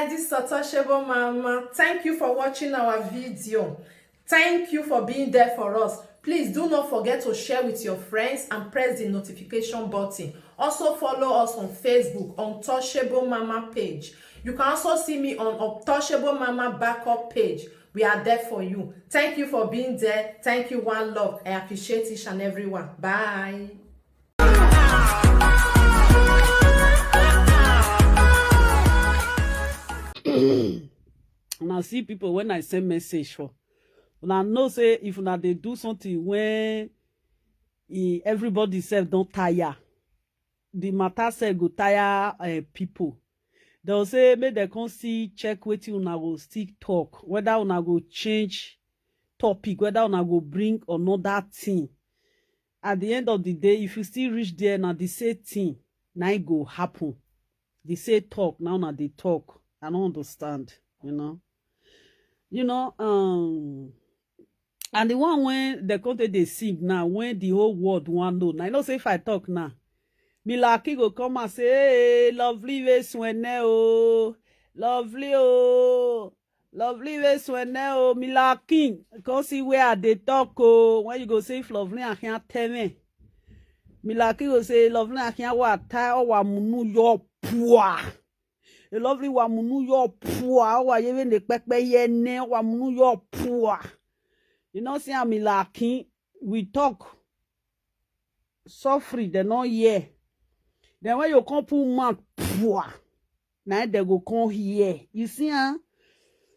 guys, this is Untouchable Mama. Thank you for watching our video. Thank you for being there for us. Please do not forget to share with your friends and press the notification button. Also follow us on Facebook, Untouchable Mama page. You can also see me on Untouchable Mama backup page. We are there for you. Thank you for being there. Thank you, one love. I appreciate each and everyone. Bye. Now see people when I send message for. Una know say if una dey do something when everybody self don't tire, the matter self go tire people. They'll say make they come see check wetin una go still talk, whether una go change topic, whether una go bring another thing. At the end of the day, if you still reach there, now the same thing now it go happen. The same talk now na dey talk. I don't understand, you know. And the one when the country they sing now, when the whole world want know. Now, I know say if I talk now, me lucky go come and say, hey, lovely Wetin, oh, lovely, oh, lovely Wetin, oh, me lucky. Come see where they talk, oh, when you go say if lovely I can't tell me. Me lucky go say lovely I can't what tie or wa munu yo poor. A lovely wa munu yo poor, wa even the pepe ye ne wa munu yo poor. You know, see, I'm lucky. We talk so free, they not here. Then when you come put mouth, poor, now they go come here. You see, huh?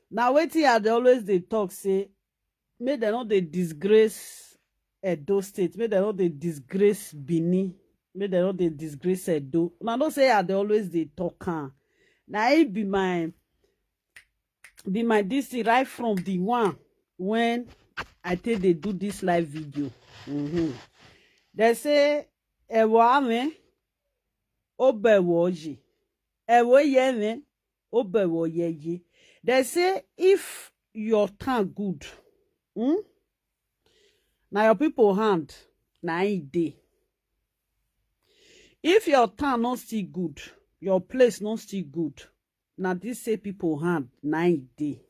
Now, Wetin they always they talk, say, may they not they disgrace Edo State, may they not they disgrace Benin, may they not they disgrace Edo. Now, don't say they always they talk, huh? Now, it be my this right from the one when I think they do this live video. They say, ewo ame, obewo oji. Ewo yeme, obewo yeji. They say, if your tongue good, now your people hand, na it dey. If your tongue not still good, your place not still good, now this say people hand, na it dey.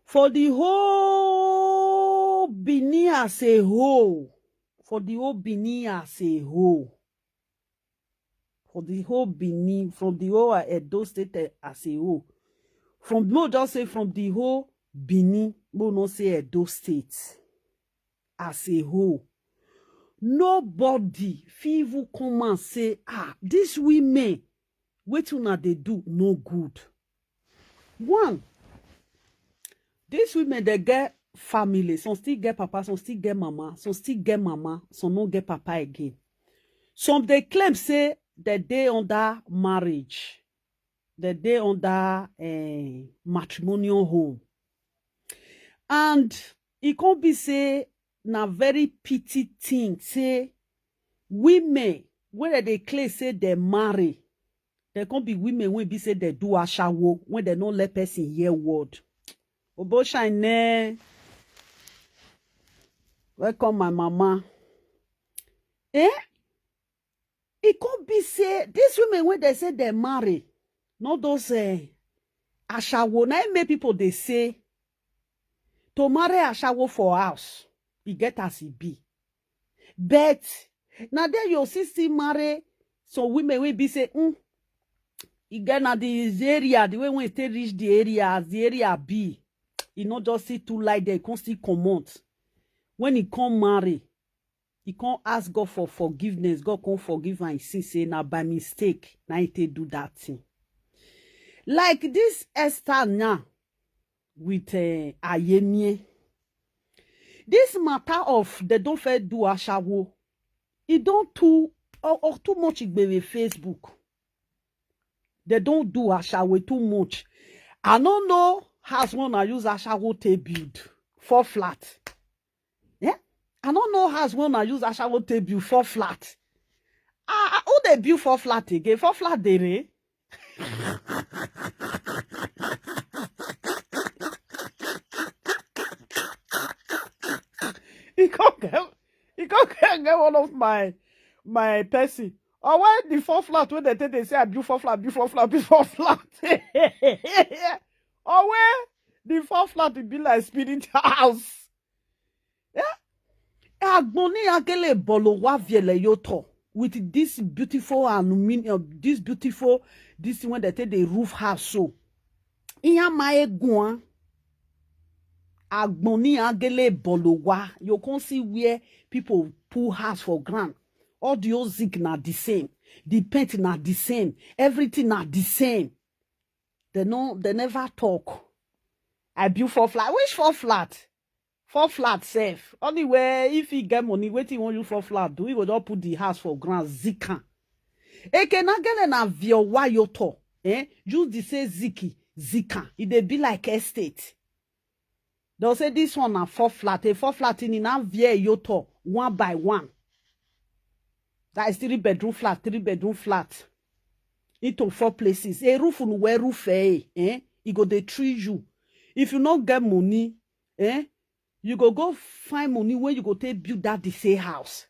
For the whole Benin as a whole, for the whole Benin as a whole, for the whole Benin, from the whole Edo State as a whole, from no just say from the whole Benin, no not say Edo State as a whole. Nobody fit come and say, these women, wetin they do no good. One, these women, they get family. Some still get papa, some still get mama, some still get mama, some no get papa again. Some they claim say that they under marriage, that they under matrimonial home. And it can be say na very pity thing, say women, when they claim say they marry, there can be women when be say they do ashawo, when they don't let person hear word. Obo shine. Welcome, my mama. It could be say these women when they say they marry, not those ashawo. Now many people they say to marry ashawo for house, you get as it be. But now there your sister marry some women will be say, you get na this area, the way when they reach the area, as the area be. He not just see too light there, he can't still come out. When he come marry, he can't ask God for forgiveness. God can't forgive and he say, now by mistake, now he do that thing. Like this Esther now, with Ayemie. This matter of they don't fair do ashawo, it don't too, or too much it be with Facebook. They don't do ashawo too much. I don't know house one I use ashawo to build 4 flat. Yeah, I don't know house one I use ashawo to build 4 flat. Who they build 4 flat again? 4 flat they He can't get one of my person. Or when the 4 flat, when they say I do 4 flat, do 4 flat, do 4 flat. Or when the 4 flat will be like spirit house. Yeah. Agboni agele bolo wa viele yoto with this beautiful aluminium, this one that the roof house so. Iya mae guan. Agboni agele bolo wa. You can see where people pull house for ground. All the old zinc na the same. The paint na the same. Everything na the same. They never talk. I build 4 flat. Which 4 flat? 4 flat safe. Only way if he get money, Wetin want you 4 flat, do we go just put the house for ground zika. Eke na gele na vio wa yoto. Just the say zika. It dey be like estate. They'll say this one na 4 flat. A 4 flat in na vie yoto 1 by 1. That is 3 bedroom flat, 3 bedroom flat. Into 4 places. A roof on where roof it go dey treat you. If you not get money, you go find money where you go take build that the same house.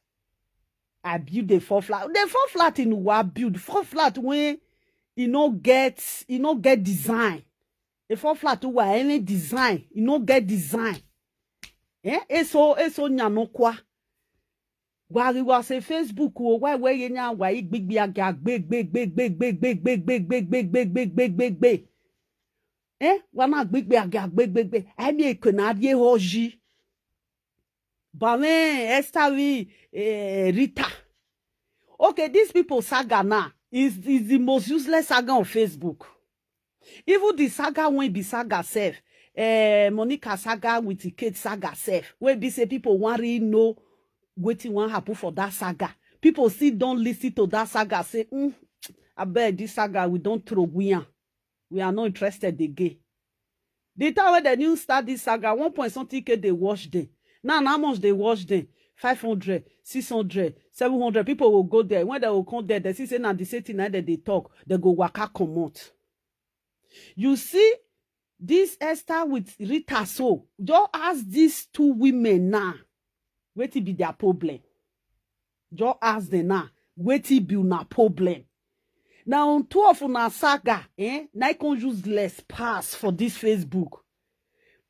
I build the 4 flat. The 4 flat in what build 4 flat when you no get design. The 4 flat where any design, you no get design. Eso nyano kwa. Wari wa se Facebook o why ye nya wa igbigbi aga big. Wana gbigbi aga big. Ami ekonadie hoji. Bame Esther Rita. Okay, these people saga now is the most useless saga on Facebook. Even the saga when be saga self. Monica saga with the Kate saga self. When be say people want really know Wetin wan happen for that saga. People still don't listen to that saga. Say, I bet this saga we don't throw we are not interested again. The time when the new start this saga, 1 point something they watch them. Now how much they watch them? 500, 600, 700. People will go there. When they will come there, they see say now the same thing that they talk. They go waka comot. You see this Esther with Rita so. Just ask these 2 women now. Wetin be their problem? Just ask them now. Wetin be una problem? Now on 2 of una saga, na can useless pass for this Facebook.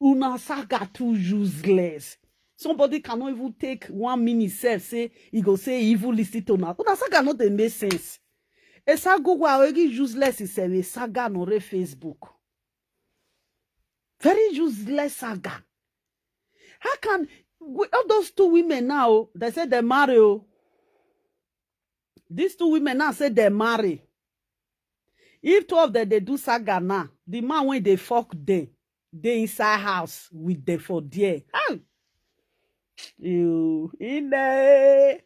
Una saga too useless. Somebody cannot even take 1 minute self say he go say evil listen to una. Una saga not dey make sense. A saga wa already useless is a saga no re Facebook. Very useless saga. How can all those 2 women now, they say they marry. These 2 women now say they marry. If 2 of them they do saga now, the man when they fuck them, they inside house with them for there. You in there.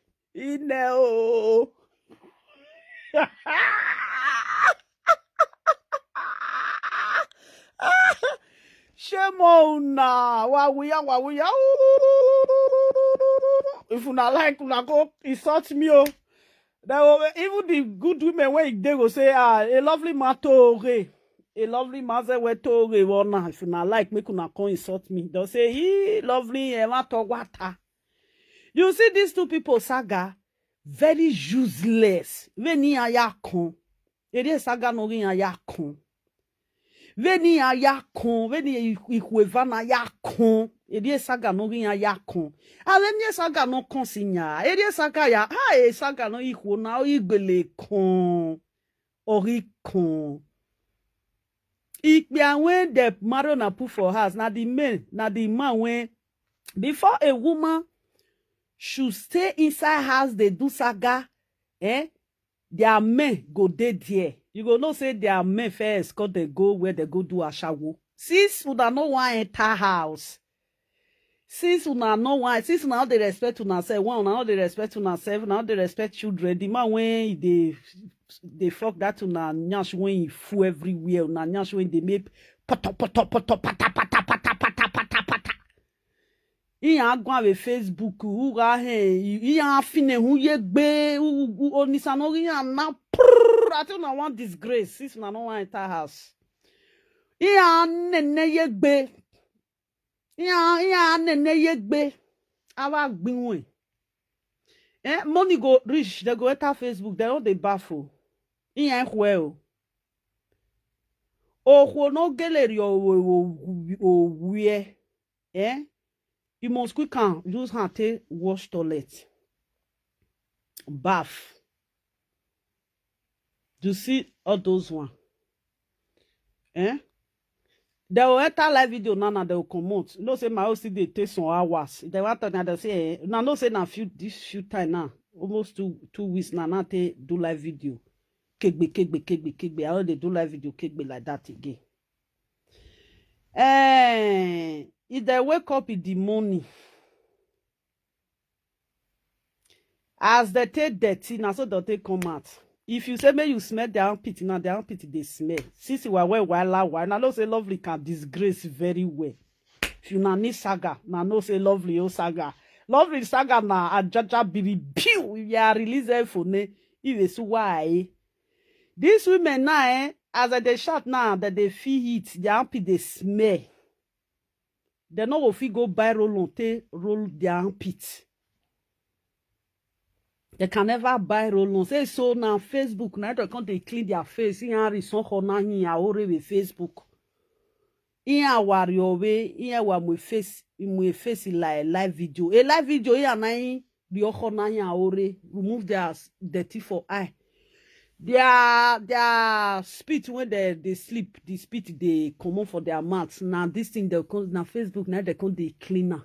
Shame on na wawiya. If you not like, una go insult me. Even the good women when they go say, a lovely man tore. A lovely man say we tore. If you not like, make una come insult me. They'll say, lovely water. You see these 2 people saga, very useless. Veni ayakon. Ere saga no rin ayakon. Veni ayakon. Veni ikwevana yakon. Ere saga no rin ayakon. Veni saga no konsinya. Ere saga ya. Saga no ikwo na igbele kon. Orikon. Ikpe when the marrow na put for house. Na the man when before a woman should stay inside house, they do saga, their men go dead there. You go know say their men first got they go where they go do ashawo. Since una no want enter house, since una they respect una self, una they respect una self, now they respect children. The man when they fuck that una nyash when he fool everywhere, una nyash when they make pata. Iya agwa we Facebook uga iya fine hu ye gbe onisa no iya na ati na one disgrace since na no one enter house. Iya nene ye gbe. Iya nene ye gbe. Awa gbinwe. Money go reach, they go enter Facebook, they don't they baffle. In ain't well. Oh, no gallery or where, you must quick can use hand to wash toilet, bath. You see all those one, They will enter live video now, they will come out. You know, say my house they take some hours. They want to they say, now no say now this few time now, almost 2 weeks now they do live video. Kegbe. I they do live video kegbe like that again. If they wake up in the morning, as they take dirty, now so they come out. If you say, may you smell their armpit, now their armpit they smell. Since you are while, now know say lovely can disgrace very well. If you na need saga, now know say lovely saga. Lovely saga na ajaja biri pew. If you are released for ne, if you why. These women now, as they shout now that they feel it, their armpit they smell. They know if you go buy roll their armpit. They can never buy roll-on. Say so now Facebook, now they can't they clean their face. In a reason for now here already with Facebook. In a warrior way, in a wa face like live video. A live video here now the okona here already remove their dirty for eye. Their spit when they sleep, the spit they come on for their mouths. Now this thing they come now Facebook now they can't they cleaner.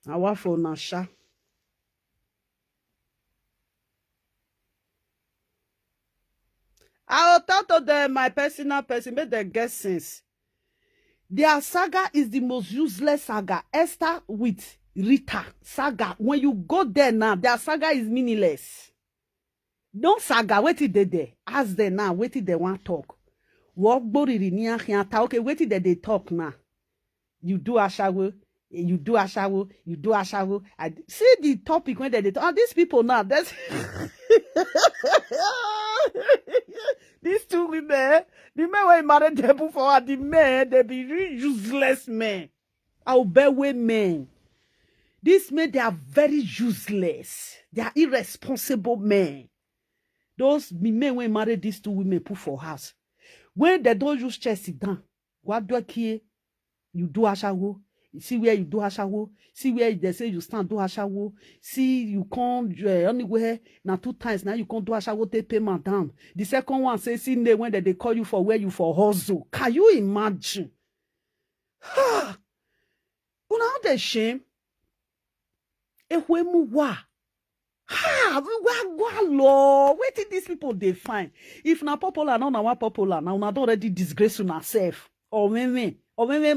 I want for Nasha. I will talk to them, my personal person, make them get sense. Their saga is the most useless saga. Esther with Rita saga. When you go there now, their saga is meaningless. Don't saga, wait till they there. Ask them now, wait till they want talk. Walk body okay, wait till they talk now. You do a shower. You do a shower. See the topic when they talk. These people now, that's these two women, the men were married them before, the men, they be really useless men. I'll bear with men. These men, they are very useless. They are irresponsible men. Those men when married these two women put for house. When they don't use chest sit down, what do I care? You do a shower. See where you do a shower. See where they say you stand do a shower. See you can't anywhere. Now 2 times now you can't do a shower. Take payment down. The second one says see when they call you for where you for hustle. Can you imagine? Una the shame. Wait till these people they find. If na popular now, na popular now, na don't already disgrace on herself. Or women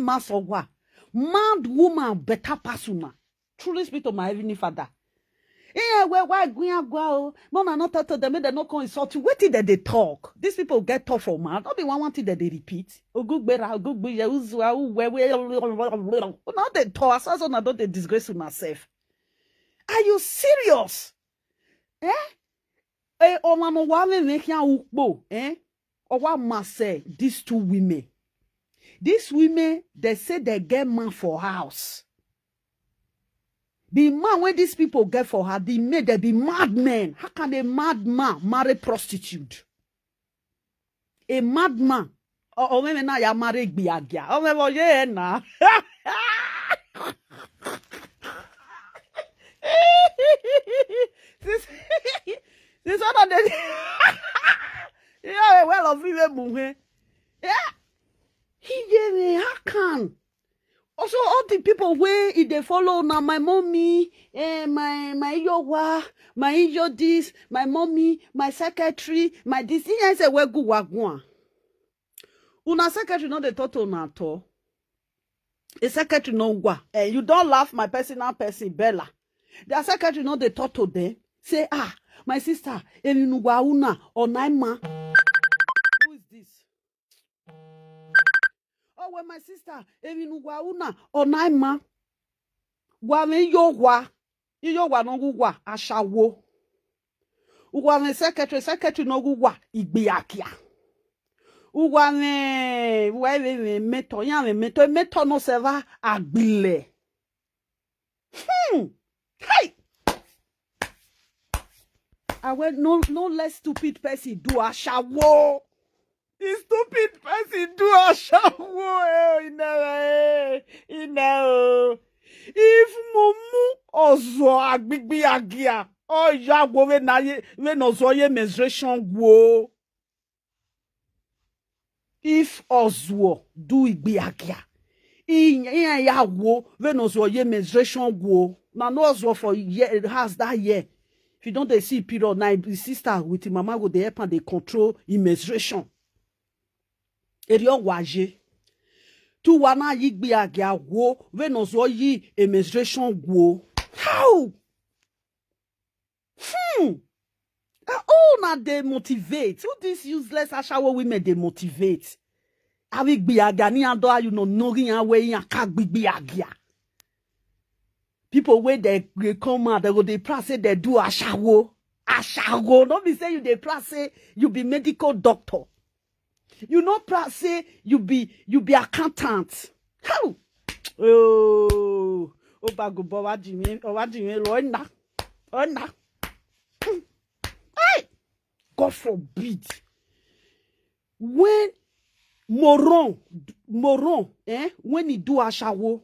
mass or what? Mad woman better persona. Truly speak to my heavenly father. Why go? No, not talk to them. They not come insult you. Wait till they talk. These people get tough for man. Not be one thing that they repeat. Now they talk. So now don't they disgrace on herself. Are you serious? Or what must say these two women? These women, they say they get man for house. The man when these people get for her, they be madmen. How can a madman marry prostitute? A madman. Or maybe now you marry biagia. Oh maybe yeah na. This one of the yeah, well of women. Yeah. How can? Also, all the people where if they follow now, my mommy, my yowa, my yo this, my mommy, my secretary, my this. I say where go wagwan. Una secretary not the total na to. A secretary no gwa. You don't laugh, my personal person Bella. The secretary not the total there. Say my sister, elinugwa una or 9 ma. Who is this? Oh, when my sister, evinugwa una or 9 ma. Wa me yowa no gwa ashawo. Uwa me secretary no gwa igbeakia. Uwa me meto ya me meto no se va agbile. Hey, I went no less stupid person do a shawo. The stupid person do a shawo. You know. If mumu ozo agbigbi agia, oh ya go we no zo ye menstruation go. If ozo do igbi agia, ya go we no zo ye menstruation go. Na no ozo for year has that year. If you don't they see period, now the sister with the mama go they help and they control in menstruation. Eriyo waje. Tu wana yigbi agia go, we no zo yi a menstruation go. How? Oh, now they motivate. Who this useless ashawo women they motivate? Awi gbi agia ni ando you know nori away ya kagbi agia. People where they come out, they go they press say they do ashawo. Ashawo. Don't be say you they press say you be medical doctor. You know press say you be accountant. How? Oh bago bawa jimi loina. Ona. Hey! God forbid. When moron, when he do ashawo,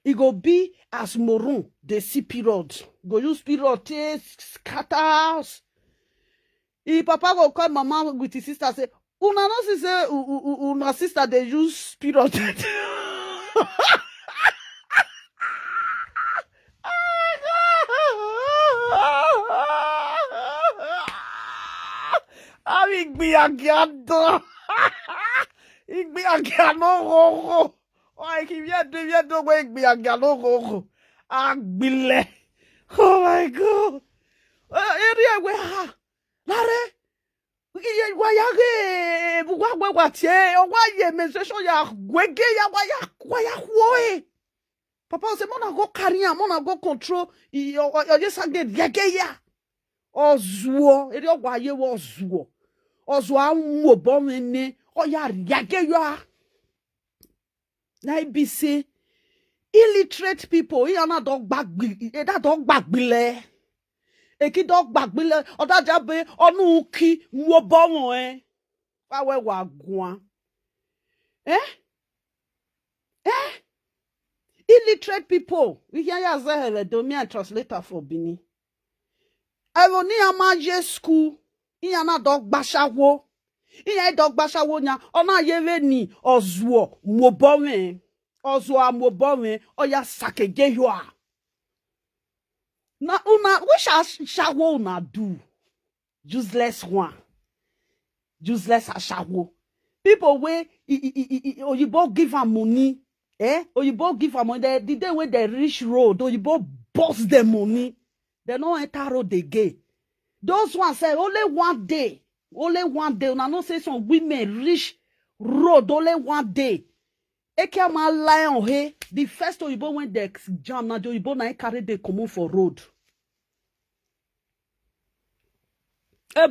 it go be as moron, the see period. Go use period, taste, scatters. If papa go call mama with his sister, say, una no see say, una sister, they use period. Igbi agiado. Igbi agiano rojo. Oh, qui vient de ouais igbi agiano rojo. Agbile. Oh my God. Area we ha. Lare. Wa ya ge wa tie. O wa ye menstruation ya gwege ya wa ya hoe. Papa say mon go carry am, mon go control. You just get yege ya. Ozuo. Area wa ye wo ozuo. Ozwa mo bomene oya riage yo na be say illiterate people yana dog gbagbi that dog gbagbile eki dog gbagbile oda jabe onu ki mo bomon wa we wa gun illiterate people we hear ya say do me a translator for Bini I will need a magic school Iya na dog bashawo. Iya dog bashawo nya. Ona yewe ni ozuo mobome. Ozuo mobome. Oya sakeje yoa. Na una which shawo una do? Useless one. Useless ashawo. People wey oyibo give am money. Oyibo give am money. The day when they reach road, oyibo bust them money. They no enter road again. Those ones say only one day. Una no say some women reach road only one day. Eke ma lion he. The first oyibo when they jam na the oyibo na carry they come for road.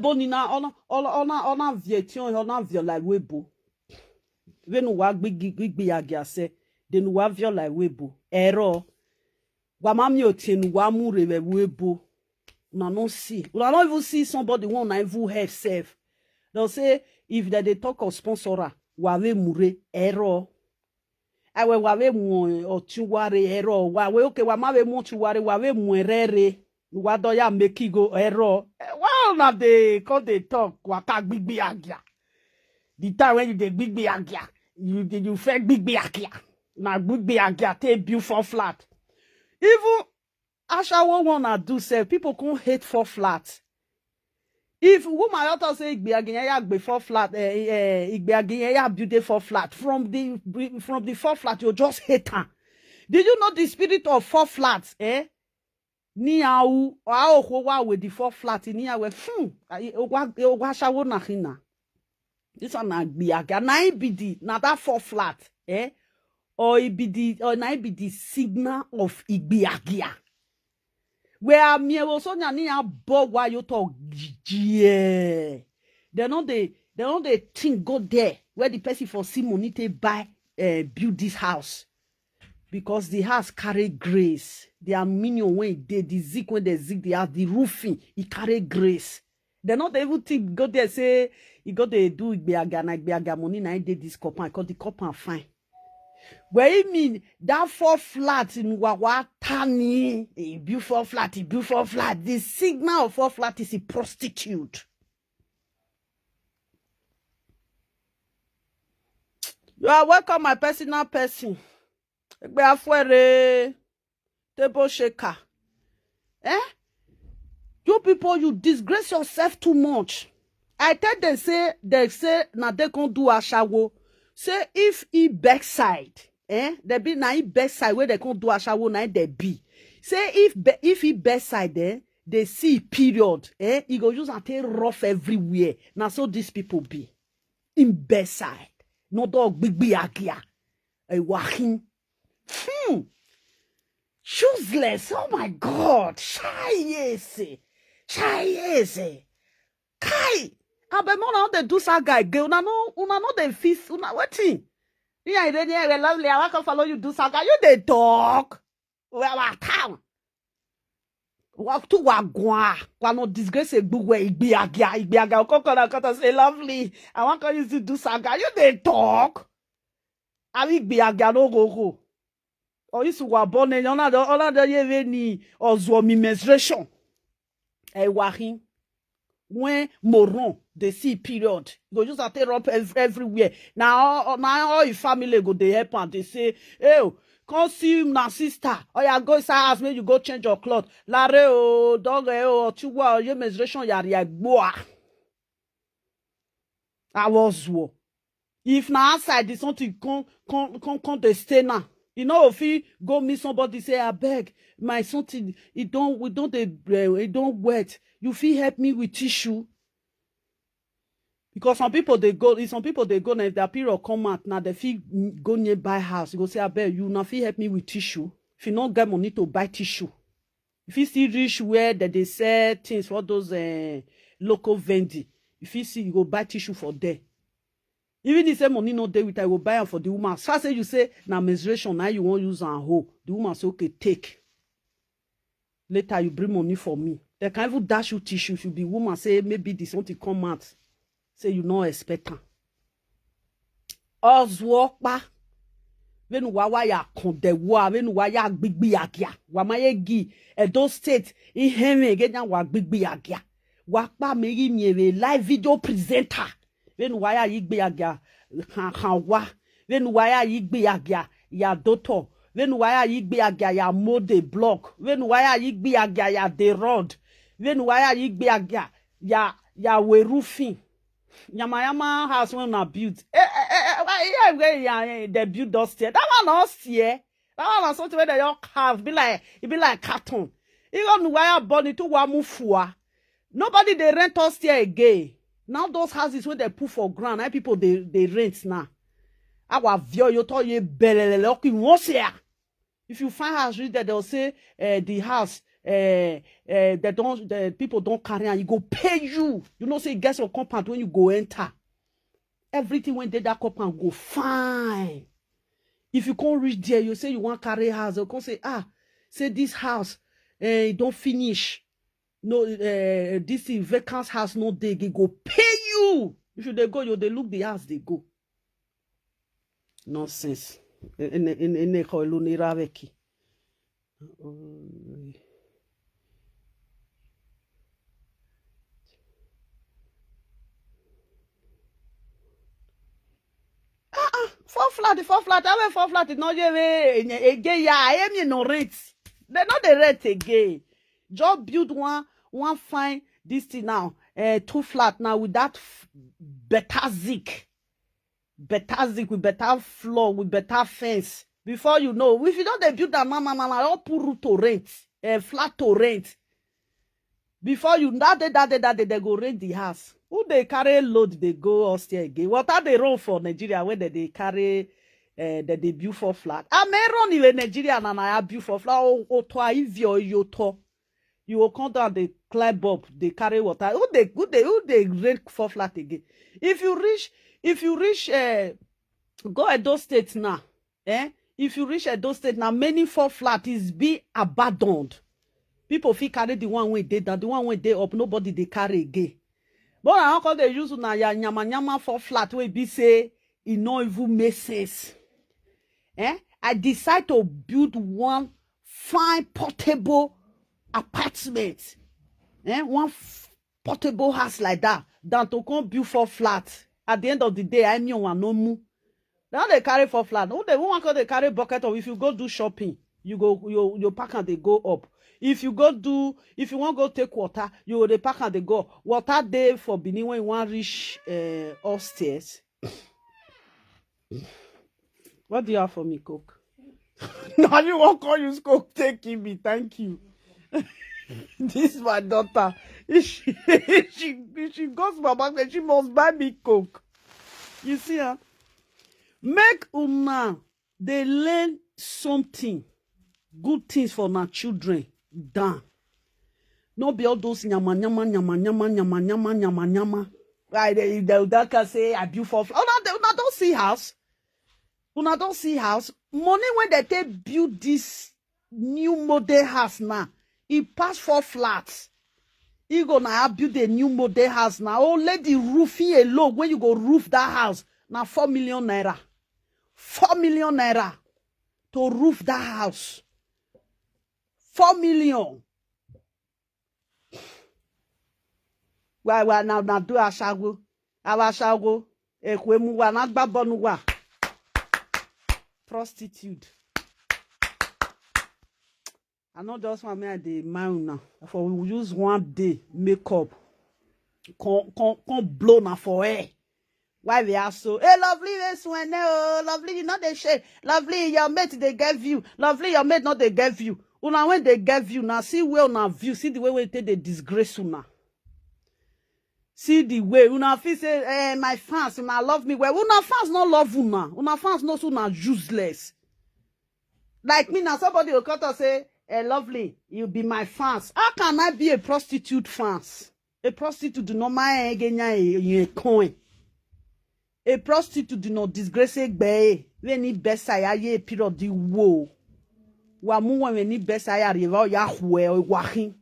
Boni na ona vietion ona viola webo. We no wa gbigbi agiase. De no wa viola webo. Error. Wa mami otien wa mu rewe webo. Una no see. Una not even see somebody who na even have self. They'll say if they talk of sponsora, wawe mure error. Awe wawe mu otuware error. Wawe okay wa mawe mu otuware wawe muerere. Wado ya make go error. Well na they call they talk waka gbigbi agia. The time when you dey gbigbi agia, you fake gbigbi agia. Na gbigbi agia take build for flat. Even Ashawo wanna do say people can't hate for flat. If woman author say igbe aginya gbe for flat, igbe aginya build for flat from the 4 flat you just hate her. Did you know the spirit of 4 flats? Ni au wa with the 4 flat ni awe wa shawo na hina. This one na igbe aginya na ibidi na that 4 flat or ibidi or na ibidi signal of igbe aginya. Where me also ni a bo why you talk yeah. They don't think go there where the person for see money to buy build this house because the house carry grace. The aluminium when it did, the zinc when they zinc the house, the roofing, it carry grace. They're not able to go there say, you got to do Igbeaga money, now did this copper, because the copper fine. Where you mean that 4 flat in Wawatani, a beautiful flat, the signal of 4 flat is a prostitute. You are welcome, my personal person. Table shaker. You people, you disgrace yourself too much. I tell them say now they can't do a shower. Say if he backside, they be na he backside where they can't do a shower na they be. Say if he backside there, they see period, he go use and take rough everywhere. Now so these people be in backside. No dog big agia. A walking. Useless. Oh my God. Shy. Kai. I be more now they do some guy. Una no they fist. Una Wetin. Yeah, they lovely. I can follow you do some guy. You the dog. Well, town. Walk to Wagwa. No disgrace a boo way. Igbeaga. Koko na kota say lovely. I want you to do some guy. You the dog. I Igbeaga no go. Or you to born in another year ni or menstruation. Wahin. When moron they see period, go just tear up everywhere. Now all your family go they help and they say, hey, come see my sister. Oh yeah, go inside house, maybe you go change your clothes. Lare o dog o chiwa your menstruation yari boa. I was wo. If now outside is something come to stay now. You know, if you go meet somebody, say, I beg, my something, it don't wet. You feel help me with tissue. Because some people they go, now if their period come out, now they feel go nearby house. You go say, I beg, you now feel help me with tissue. If you don't get money to buy tissue. If you see reach where that they sell things for those local vending, if you see, you go buy tissue for there. Even if say money no dey with I will buy them for the woman. As far as you say na menstruation, now you won't use and hoe. The woman say okay, take. Later you bring money for me. They can even dash you tissue if you be woman. Say maybe this want to come out. Say you no expect her. Ozwokpa. Venu wawa ya kondewa. Venu waya gbigbi agia. Wamaye gi. Edo state. Iheme genya wa gbigbi agia. Wakpa meri mieve live video presenter. Venu waya Igbeaga hanwa. Venu waya Igbeaga ya doto. Venu waya Igbeaga ya mode block. Venu waya Igbeaga ya the road. Venu waya Igbeaga ya we roofing. Yama house when na built. They build those stairs. That one not here. That one something where they all have. It be like carton. Even wire born into wamufua. Nobody they rent us here again. Now those houses where they put for ground, how people they rent now. Our view you told you belele if you find house there, they'll say the house the people don't carry and you go pay you. You know say guess your compound when you go enter. Everything when they that compound go fine. If you can't reach there, you say you want carry house, they'll come say say this house don't finish. No, this vacant house no they go pay you. If you they go, you they look the house they go. Nonsense. Four flat. I went 4 flat. No, again, yeah, I am no rent. They not the rent again. Just build one fine this thing now. 2 flat now with that better zinc with better floor with better fence. Before you know, if you don't they build that mama, all put roof to rent, flat to rent. Before you that day they go rent the house. Who they carry load they go upstairs again. What are they run for Nigeria where they carry that they build 4 flat? I may run in Nigeria and I build 4 flat. You will come down, they climb up, they carry water. Who they rent 4 flat again? If you reach, go at those states now, if you reach Edo State, now many 4 flat is be abandoned. People feel carry the one way they down, the one way they up, nobody they carry again. But I call they use na ya nyama 4 flat way be say it no even make sense. I decide to build one fine portable apartment. One portable house like that than to come build 4 flats. At the end of the day, I mean one no move. Now they carry 4 flats. Who they want they carry bucket of if you go do shopping, you go your pack and they go up. If you want go take water, you go the pack and they go. Water day for Benin when you want reach upstairs. What do you have for me, Coke? Now you won't call you Coke, taking me. Thank you. This is my daughter. If she goes to my market, she must buy me Coke. You see, huh? Make una they learn something, good things for my children. Done. No be all those nyama. Right, they can say I build 4 flats. Oh, no, don't see house. Una don't see house. Money when they take build this new model house now, it pass 4 flats. You gonna build a new model house now. Oh, let the roofing alone. When you go roof that house, now 4 million naira. 4 million naira to roof that house. 4 million. Why now do ashago? Awashago. Ekwemu wa na gbabonu wa. Prostitute. I not just want me at the mind now. For we use one day makeup. Come blow now for air. Why we are so? Hey, lovely, this one, oh, lovely, you know they share. Lovely, your mate they gave you. Lovely, your mate not they gave you. Una when they gave you now, see where una view, see the way we take the disgrace una. See the way una feel say, my fans, una love me well. Una fans not love una. Una fans not so una useless. Like me now, somebody will come and say, lovely, you be my fans. How can I be a prostitute fans? A prostitute do not mind a coin. A prostitute do not disgrace a bay. We need best I a period the woe. Wa mu when we need best I arrive Yahweh walking.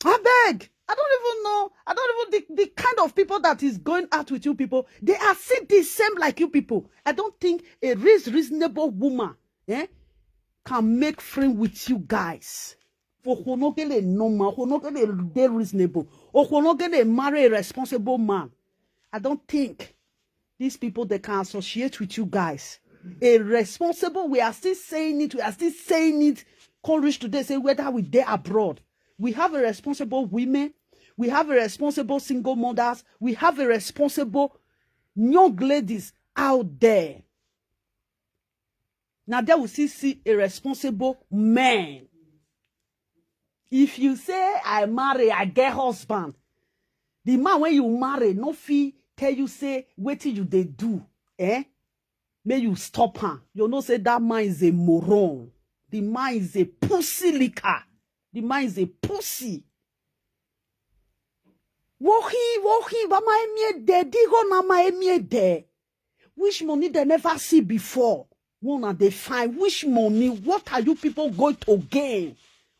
I beg. I don't even know. I don't even the kind of people that is going out with you people. They are still the same like you people. I don't think a reasonable woman can make friends with you guys. For who no get a normal, who no get a reasonable, or who no get a marry a responsible man. I don't think these people they can associate with you guys. A responsible, we are still saying it. We are still saying it. Can't reach today. Say whether we there abroad. We have a responsible women. We have a responsible single mothers. We have a responsible young ladies out there. Now there we see a responsible man. If you say I marry, I get husband. The man when you marry, no fee tell you say wetin you they do, May you stop her. You know say that man is a moron. The man is a pussy licker. The man is a pussy. Wohi, mama emie de, digo na ma emie de. Which money they never see before? Wanna they find which money? What are you people going to gain?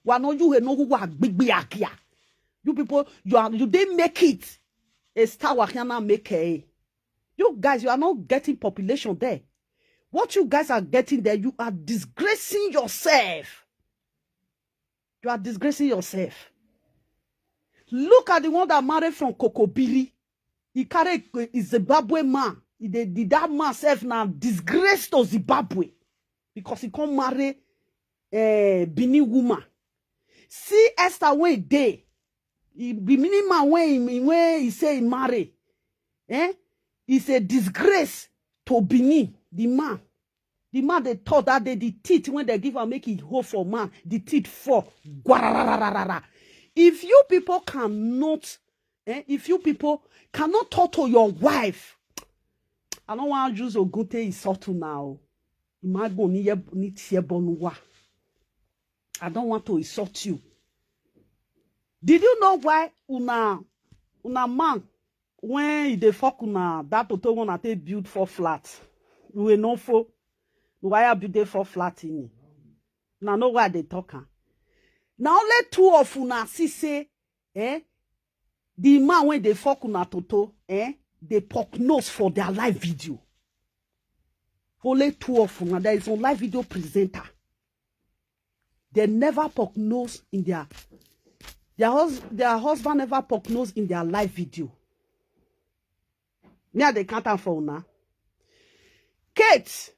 Wano you know who are big akia. You people, you didn't make it. A star wakiana make it. You guys, you are not getting population there. What you guys are getting there, you are disgracing yourself. You are disgracing yourself. Look at the one that married from Koko. He carried a Zimbabwe man. Did that man self now disgrace to Zimbabwe because he can't marry a Benin woman. See Esther when day. The Benin man when he say he marry, it's a disgrace to Benin. The man they thought that day the teeth when they give her make it hold for man, the teeth fall. If you people cannot talk to your wife, I don't want to use a good thing to now. I don't want to insult you. Did you know why una man when they fuck una that toto wanna take build 4 flats? We know for Why are building for flat in? Now know why they talking. Now only two of una see say, the man when they fuck una toto, they poke nose for their live video. Only two of una, there is a live video presenter. They never poke nose in their husband never poke nose in their live video. Now they can't for una. Kate,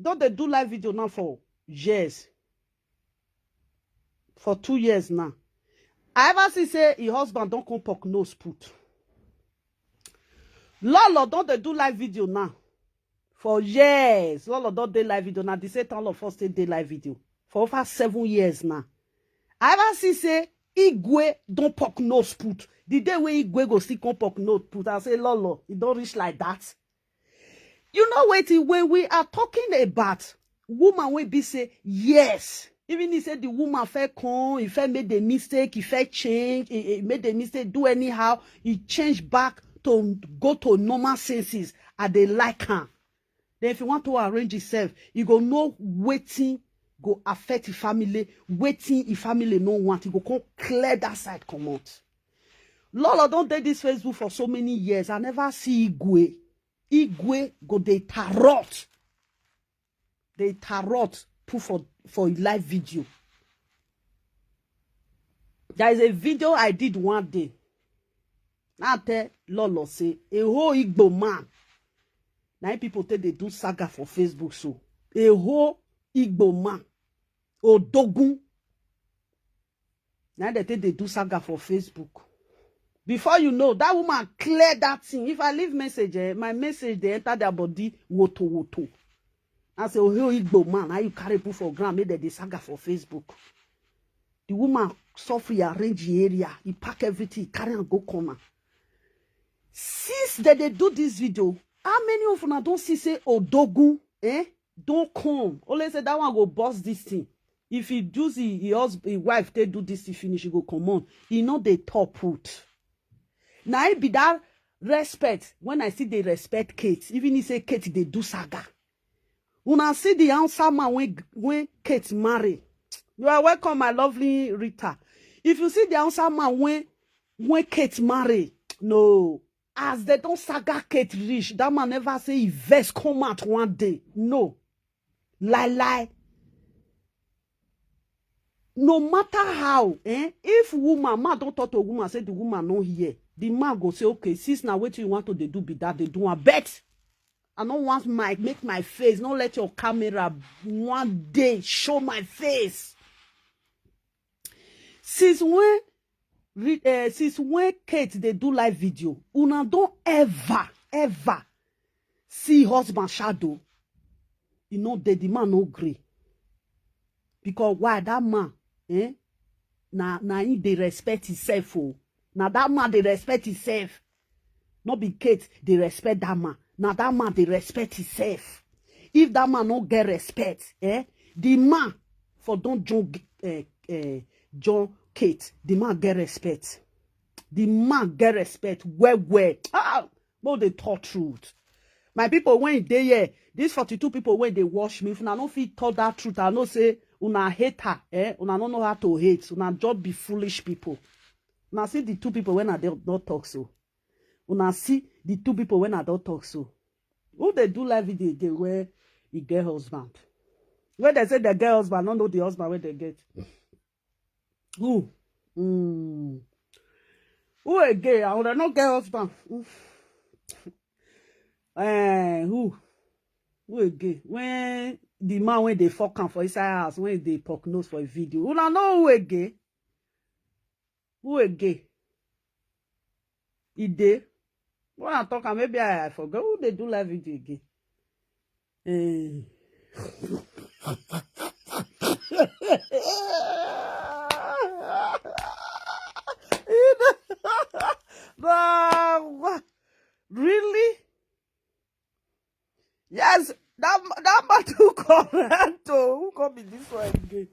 don't they do live video now for years? For 2 years now. I ever see say your husband don't come poke nose put. Lolo, don't they do live video now? For years. Lolo don't do live video now. They say all of us say live video. For over 7 years now. I ever see say Igwe don't poke nose put. The day when Igwe go still come poke nose put, I say Lolo, it don't reach like that. You know Wetin, when we are talking about woman will be say yes. Even he said the woman felt come, if I made a mistake, if I change, he made a mistake, do anyhow, he changed back to go to normal senses and they like her. Then if you want to arrange yourself, you go know Wetin go affect your family, Wetin your family no want, you go come clear that side come out. Lolo don't take this Facebook for so many years. I never see Igwe. Igwe go they tarot. They tarot put for live video. There is a video I did one day. Now tell Lolo say a whole Igbo man. Now people tell they do saga for Facebook so. A whole Igbo man. Odogun. Now they tell they do saga for Facebook. Before you know, that woman clear that thing. If I leave message, my message they enter their body woto. I say, oh, Igbo man, how you carry put for ground, made the saga for Facebook. The woman softly arrange the area, he pack everything, he carry and go corner. Since they do this video, how many of you don't see say Odogun, don't come. Only say that one go boss this thing. If he do his wife, they do this, he finish, he go come on. He know they top put. Now it be that respect. When I see they respect Kate, even he say Kate, they do saga. When I see the answer man when Kate marry, you are welcome, my lovely Rita. If you see the answer man when Kate marry, no, as they don't saga Kate rich, that man never say he verse come out one day. No, lie. No matter how, if woman, man don't talk to a woman, say the woman no here, the man go say, okay, sis, now what you want to they do be that they do a bet. I don't want make my face. Don't let your camera one day show my face. Since when Kate they do live video, una don't ever see husband shadow. You know the man no grey. Because why that man, na he they respect himself. Oh. Now that man they respect himself. Not be Kate, they respect that man. Now that man they respect himself. If that man no get respect, the man for don't John Kate, the man get respect. The man get respect. Well. But they talk truth. My people when they here, these 42 people when they watch me, if I don't feel tell that truth, I know say una hate her, una don't know how to hate, una just be foolish people. Now see the two people when I don't talk so. Una see the two people when I don't talk so. Who they do live video again where he get husband? When they say they get husband, I don't know the husband where they get. Who? Who again? I would not get husband. Who? Who again? When the man when they fuck him for his house, when they poke nose for a video. Who don't know who again? Who again? He did. When I talk, maybe I forgot who they do live video again. Really? Yes, that man too correct. Who come in this one again?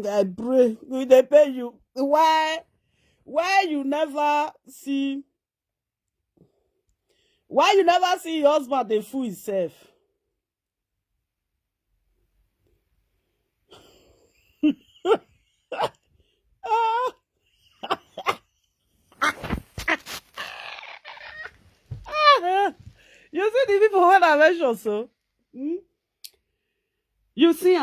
I pray. Will they pay you? Why you never see Why you never see your husband dey fool himself? Ah. You see the people when I mention so? You see,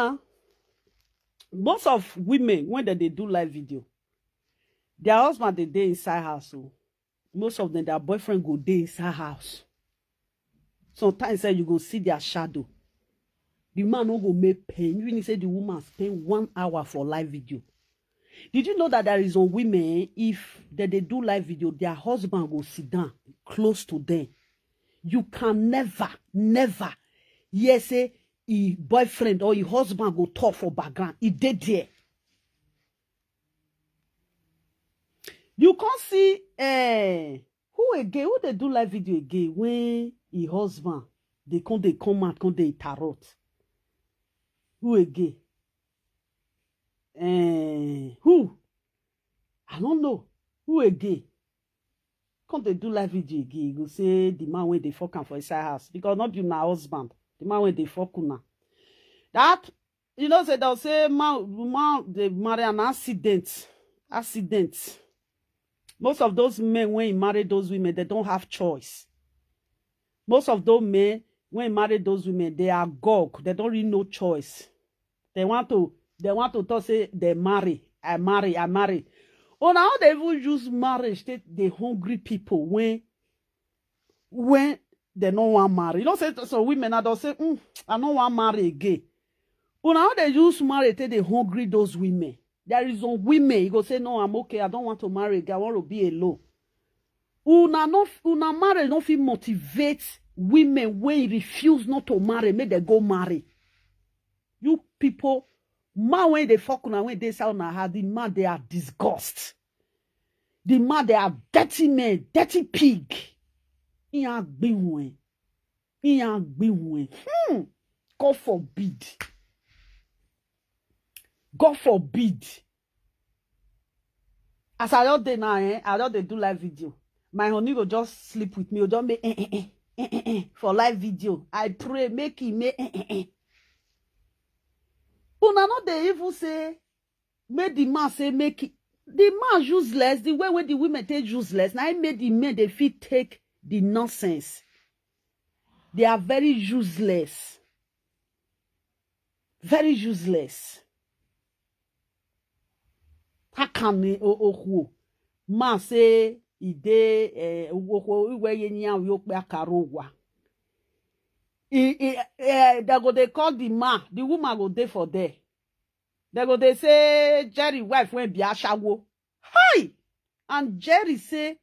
most of women, when they do live video, their husband they dey inside house. So most of them, their boyfriend go dey inside house. Sometimes you go see their shadow. The man no go make pain. Even if say the woman spend 1 hour for live video. Did you know that there is some women, if they do live video, their husband go sit down close to them. You can never hear say his boyfriend or his husband go talk for background. He did there. You can't see who again? Who they do live video again when his husband they come out, they tarot. Who again? Who? I don't know. Who again? Come they do live video again. You go say the man when they fuck him for inside house. Because not you my husband. The man when they fuck una. That, you know, say they'll say man they marry an accident. Accident. Most of those men, when he marry those women, they don't have choice. Most of those men, when he marry those women, they are gog. They don't really know choice. They want to talk, say they marry. I marry. Oh, now they even use marriage. They hungry people when they don't want marry. You know, say so women I don't say, I don't want marry again. Oh, now they use marriage. They hungry those women. There is some women, you go say, no, I'm okay. I don't want to marry again. I want to be alone. Una marriage don't feel motivate women when you refuse not to marry, make they go marry. You people, man when they fuck una, when they say una had the man, they are disgust. The man, they are dirty men, dirty pig. God forbid. God forbid. As I don't now, I don't do live video. My honey will just sleep with me. Don't make for live video. I pray make him make Una not they even say make the man say make it. The man useless. The way when the women take useless. Now I made the men they fit take the nonsense. They are very useless. Very useless. How can me man say ide we yenya we akarowa. They go they call the man, the woman go there for there. They go they say Jerry wife went be ashawo. Hi! And Jerry say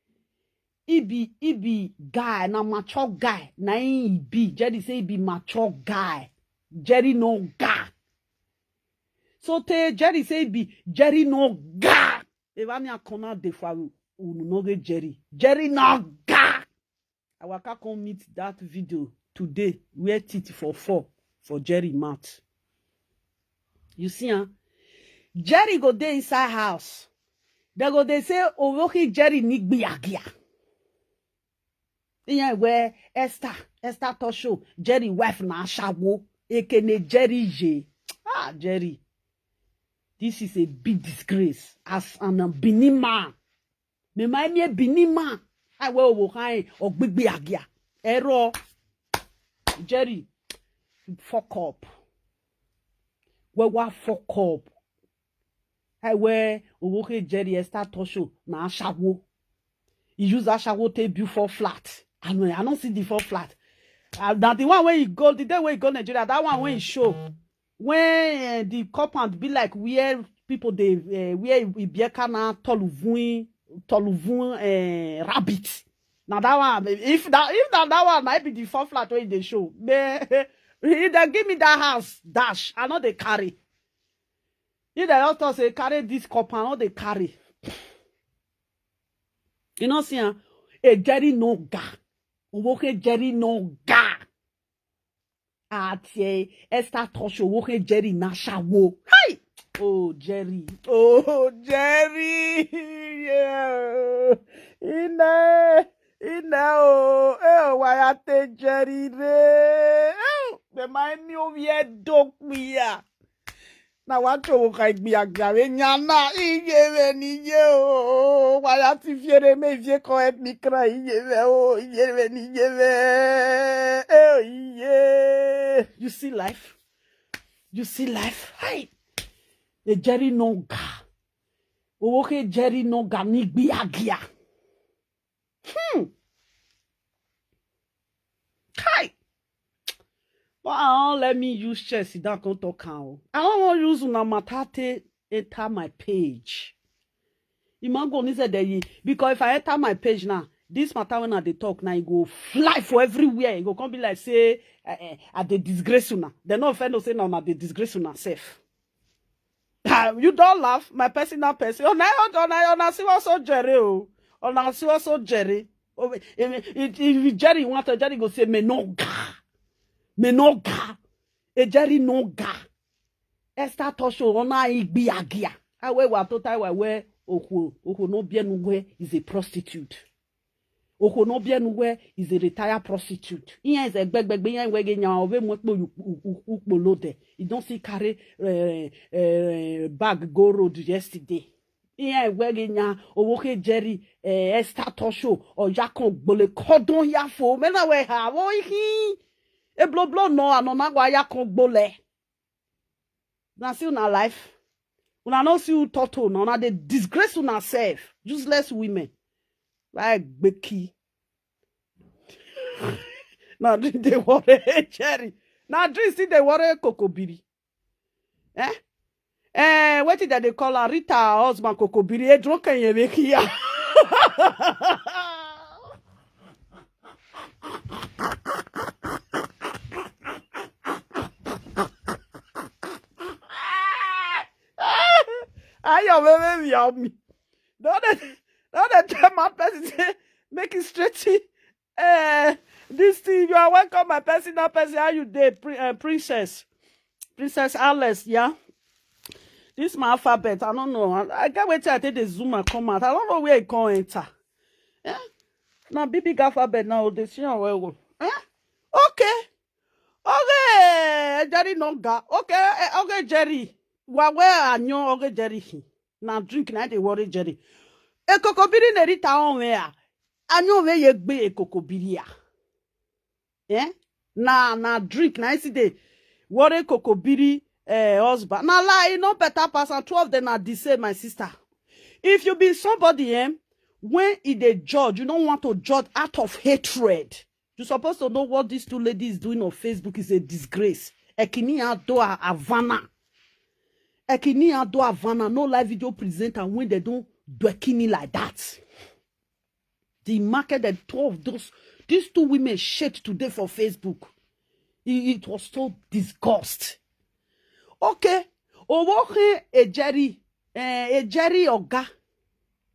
he be guy, na mature guy. Na he be. Jerry say he be mature guy. Jerry no guy. So Jerry say be Jerry no guy. Evani akona de faru ununoge Jerry. Jerry no guy. I will come meet that video today. Wear it for 4 for Jerry mouth. You see, Jerry go there inside house. They go they say, oh, Jerry need be agia. Yeah, where Esther to show Jerry wife na shawo. Ekene Jerry je. Ah, Jerry. This is a big disgrace as an Benin man. Me my me Benin man. I will high or big agia. Error. Jerry, fuck up. What fuck up? I wear okay Jerry Esther to show na shawo. He use that shawo to build 4 flat. I don't see the 4 flat. That the one when you go, the day when you go Nigeria, that one when you show. When the compound be like where people they where we be kana toluvun rabbit. Now that one, if that one might be the 4 flat where they show, they give me that house dash. I know they carry. If they also say carry this compound, I know they carry. You know, see, a Jerry no ga, woke Jerry no ga. Atie Esther Tosho woke Jerry na shawo. Hi! Oh Jerry. Oh Jerry. Yeah. In there. Oh why ate Jerry re. The mind me of ye dog me ya. Na wacho ka igbiagba we nyana iye ni ye o wa ya ti fiere me vie ko et mi kra iye o iye ni ye iye. You see life? You see life? Hi. The Jerry no ga. Okay, Jerry no ga ni gbiagia. Hi. But I don't let me use chest. Don't talk now. I don't want to use una matate enter my page. Imango ni said that because if I enter my page now, this matter when I dey talk now, it go fly for everywhere. It go come be like say at the disgraceful now. They no offend no say now the disgraceful now safe. You don't laugh, my personal person. On see what's so Jerry. On see what's so Jerry. If Jerry want to, Jerry go say me no ga. Me no ga. E Jerry no ga. Esther Tosho ona igbi agia. Awe wa to tai we oku no bienuwe is a prostitute. Oku no bienuwe is a retired prostitute. Iyan is egbegbe iyan we ge nyan owe mo po ukpolode. You don't see carry bag go road yesterday. Iyan we ge nyan owo ke Jerry Esther Tosho o yakon gbole kodon yafo. Me na we ha wo hi. E blo no anona gwa yakon gbole. Na see una life. Una no see you toto no na dey disgrace una self. Useless women. Like Becky. Now drink the water, Jerry. Now drink see the water, Koko Biri. What did they call her? Rita, husband, Koko Biri. Drunk and you make here. I am me. Don't tell my person say make it stretchy. This thing, you are welcome, my personal person. How you did, Princess Alice, yeah? This is my alphabet. I don't know. I can't wait till I take the Zoom and come out. I don't know where it can enter. Yeah? Now, big alphabet now. They see how well. Okay. Jerry no ga. Okay, Jerry. Where are you? Okay, Jerry. Now drink now they worry Jerry. E Koko Biri ne Rita on where? Anyo we ye gbe e Koko Biri ya. Na drink na see the worry Koko Biri husband. Na lie no better person. 2 of them are the same, my sister. If you be somebody when it a judge, you don't want to judge out of hatred. You're supposed to know what these 2 ladies doing on Facebook is a disgrace. Ekini ado Havana. Ekini ado Havana. No live video presenter when they don't do ekini like that. The market that 2 of these 2 women shaped today for Facebook. It was so disgust. Okay. Owoke e Jerry oga.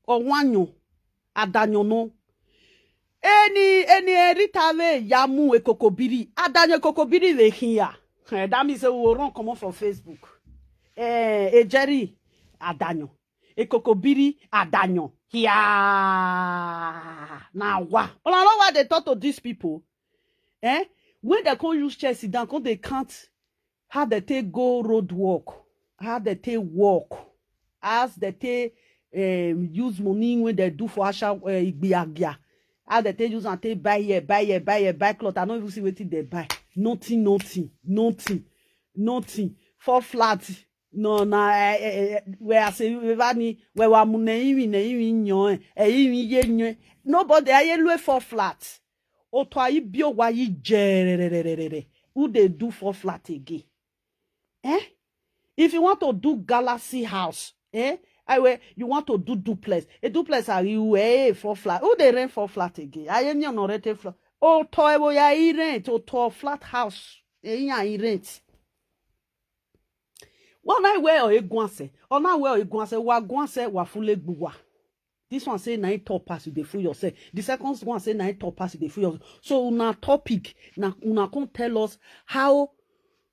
Owanyo. Adanyo no. Any Rita we yamu e Koko Biri. Adanyo Koko Biri we here. That means we will run come from Facebook. E Jerry Adanyo. E Koko Biri Adanyo. Yeah. Now what? Well, I know why they talk to these people. When they can't use Chelsea down, they can't how they take go road walk, how they take walk, as they take use money when they do for Asha Igbiagia. How they take use and take buy cloth. I don't even see what they buy. Nothing. 4 flats. No, where I say we wa munei nyo ye nobody aye 4 flats. Oto ayi bio wa yi jerere. Who they do 4 flat again? If you want to do Galaxy house, you want to do duplex. A duplex are you 4 flat. Who they rent 4 flat again? I no no rent flat. Oto ebo ya I rent to flat house. I rent. One I wear or a guanse, or now wear a guanse, wa guanse, wa fule buwa. This one say 9 top pass you the fool yourself. The second one say 9 top pass you the fool yourself. So una topic, una can tell us how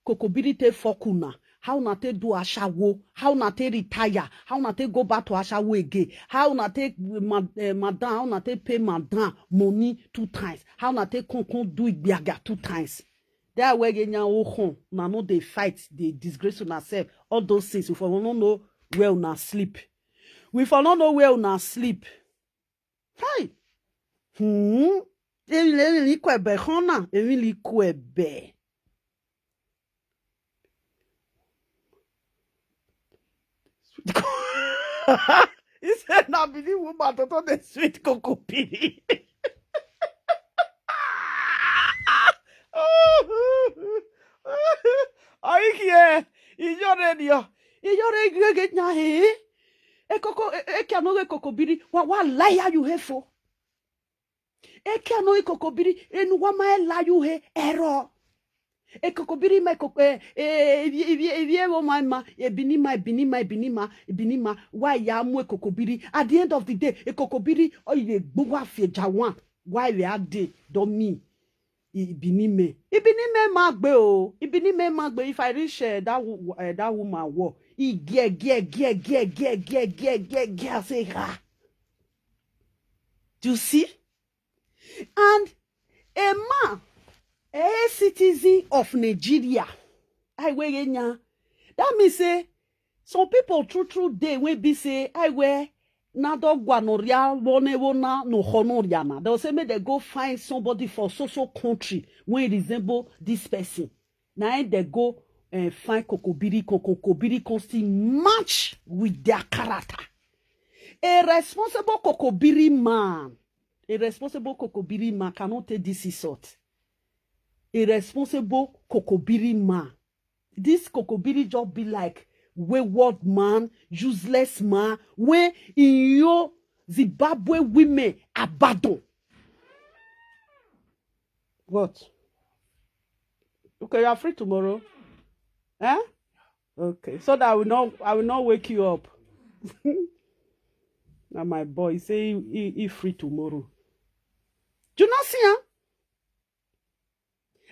Koko Biri take fuck una, how na take do ashawo, how na take retire, how na take go back to ashawo again, how na take madam, how na take pay madam money 2 times, how na take come do igbiaga 2 times. That way genya ohon, na no dey fight, dey disgrace on herself, all those things. We for no know where una sleep. We for no know where una sleep. Hi. Èmi li kwebe khona, èmi li kwebe. He said, "Now be the woman to the sweet Koko piri." Are you here? Is your radio? Is your radio get na he? E Koko, e kano e Koko biri. Wa liar you he for? E kano e Koko biri. E nu wa ma lie you he error. E Koko biri ma Koko evie wo ma binima why ya mu e Koko biri. At the end of the day e Koko biri o ye gbogbo afeja wan why we ade don me ibinime magbe o ibinime magbe. If I reach that woman war he get say ha. Do you see? And a man, a citizen of Nigeria, that means say some people true day will be say I wear na dogwa no ria wona no honoria na. They will say make they go find somebody for so country when resemble this person. Now they go and find Kokobiri constantly match with their character. A responsible Kokobiri man cannot take this insult. A responsible Kokobiri man. This Kokobiri job be like wayward man, useless man, when in your Zimbabwe women abandon. What? Okay, you are free tomorrow. Eh? Okay, so that I will not wake you up. Now my boy say he free tomorrow. Do you not see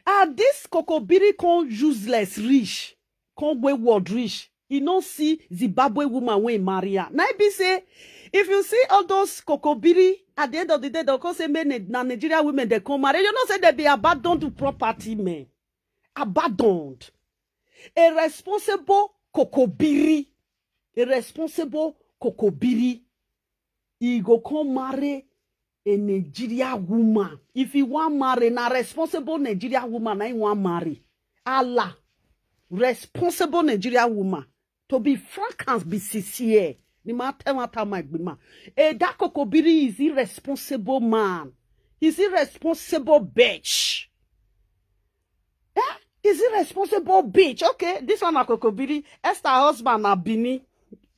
him? This Kokobiri con useless rich, con wayward rich. You don't see Zimbabwe woman when marry her. Now be say, if you see all those Kokobiri at the end of the day, they'll say men na Nigeria women they come marry. You know say they be abandoned to property men. Abandoned. A responsible Kokobiri. He go come marry a Nigeria woman. If he want marry, na responsible Nigeria woman, I want marry. Allah. Responsible Nigeria woman. To be frank and be sincere. Ni matter my bima. That Kokobiri is irresponsible man. He's irresponsible bitch. Eh? He's irresponsible bitch. Okay, this one a Kokobiri. Esther husband na Bini.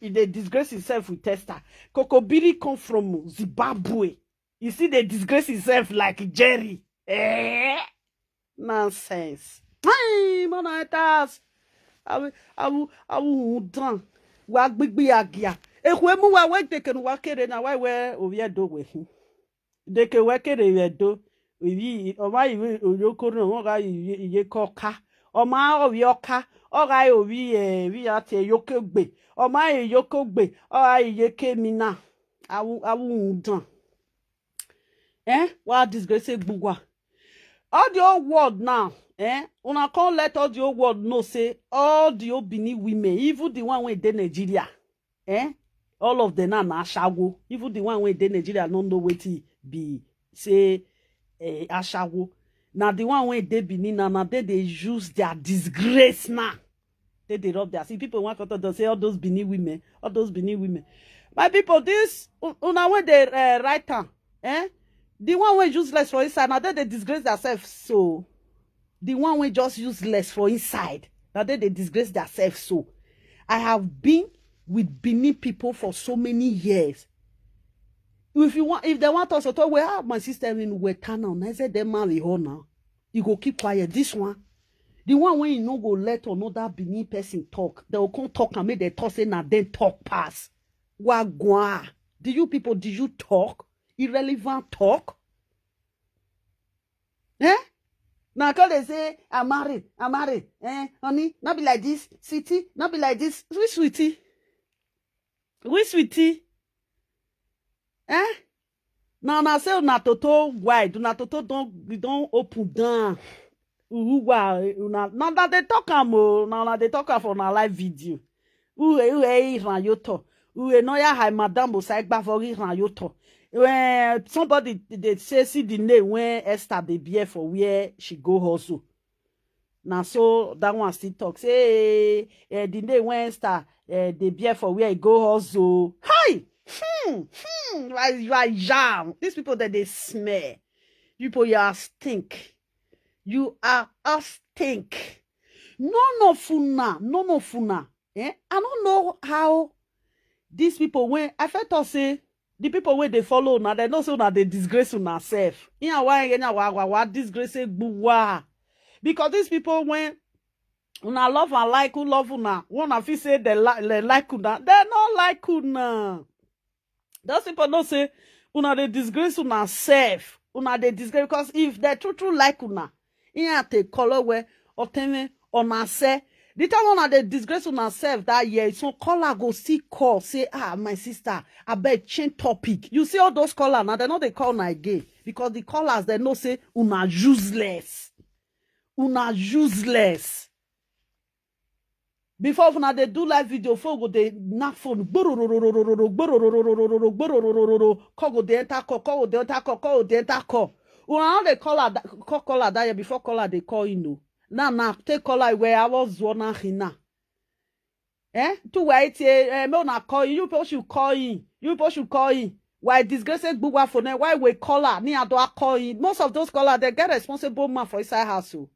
He dey disgrace himself with Esther. Kokobiri come from Zimbabwe. You see, they disgrace himself like Jerry. Nonsense. Hey, monatas. I will done. Wag big agia. Ekwemu wa we take no wakere na why we ovie do we. De ke wakere we do. We o ma iwe oyoko no won ga iye koka. O ma ovi oka. O ga ovi we ate yokogbe. O ma yokogbe. O ga iye kemina. Awu done. What disgrace gbugwa. All the old world now, una can't let all the old world know say all the old Bini women, even the one when they Nigeria, all of them na ashawo. Even the one when they Nigeria don't know wetin be say ashawo. Now the one when they Bini now they use their disgrace now. They rub their see people want to say all those Bini women, My people, this una when they write down, the one way useless for inside, now they disgrace themselves. So the one way just useless for inside, now they disgrace themselves. So I have been with Benin people for so many years. If they want us to talk, well, my sister in Wetin, I said they marry her now. You go keep quiet. This one, the one when you no go let another Benin person talk, they will come talk and make the talk say now then talk pass. Wagwa. Did you talk? Irrelevant talk? Now call they say, I'm married. Honey, not be like this. Sweetie, not be like this. Which sweetie? Which sweetie? Now say una toto wide. Una toto don't open down. Now that they talk now they talk for na live video. Iran yoto. No ya hi madam bo say gba for Iran yoto. When somebody they say see the name when Esther dey bear for where she go hustle. Now so that one still talk say the name when Esther dey bear for where he go hustle. Hi! Right jam. These people that they smell. You people you are stink. You are a stink. None of una. I don't know how these people when I felt say the people where they follow now they know so now they disgrace una self. Why disgrace gbuwa. Because these people when una love and like who love una, wanna feel say they like una, they not like una. Those people don't say una they disgrace una self. Una they disgrace because if they true like una, take color where or tell una say. The time one they disgrace on herself that year, so caller go see call, say, my sister, I bet change topic. You see all those callers now, they know they call now again. Because the callers, they know say, una useless. Una useless. Before when they do live video, folk go they knock phone, call go they enter call. Una they caller that year, before caller they call you know. Now, take caller where I was one hina. To wait, me na call you people should call in. You people should call in. Why disgraceful bugwa for now? Why we caller? Ni ado call in. Most of those callers they get responsible man for inside house. So.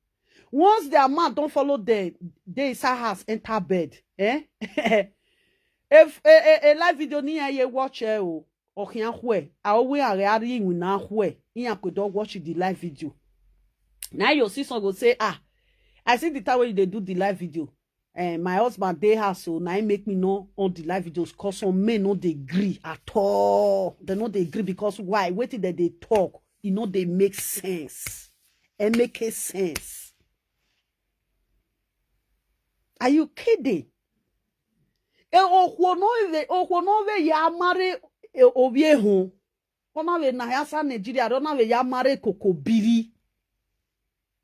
Once their man don't follow them, they inside house enter bed. If a live video ni ye watch o kian hwe, I always are in na hwe. In could don't watch the live video. Now your sister go say I see the time when they do the live video. My husband they have so now it make me know on the live videos cause some men no they agree at all. They know they agree because why? Waiting that they talk, they make sense. And make sense. Are you kidding? Ya mare obiehu. Ona we na yasa Nigeria, ona we ya mare Koko biri.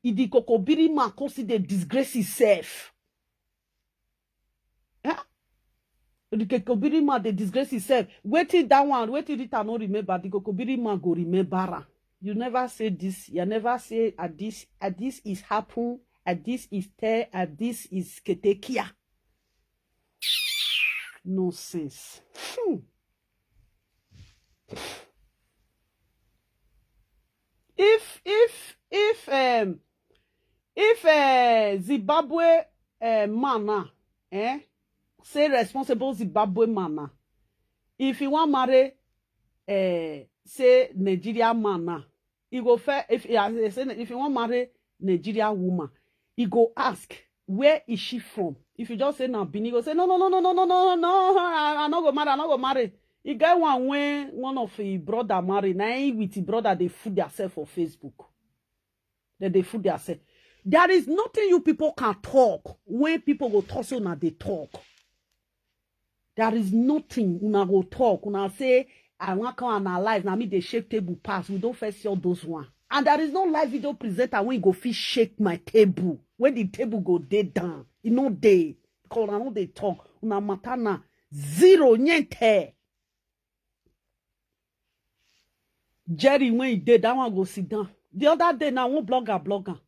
Idi Koko biri man consider disgrace himself. The Koko biri man they disgrace himself. Wetin that one, wetin Rita no remember, the Koko biri man go remember. You never say this, you never say this is happen, this is tell, this is ketekia. Nonsense. If Zimbabwe man say responsible Zimbabwe man if he want marry say Nigeria man he go fair if he want marry Nigeria woman he go ask where is she from. If you just say na Benin, go say no I no go marry. He get one when one of his brother marry now with his brother they food themselves for Facebook. They food themselves. There is nothing you people can talk when people go talk so now they talk. There is nothing una go talk. Una say I want to come alive. Now me they shake table pass. We don't first see all those one. And there is no live video presenter when you go fish shake my table. When the table go dead down. You know they because I know they talk. Una matana zero niente. Jerry when he did that one go sit down. The other day now one blogger.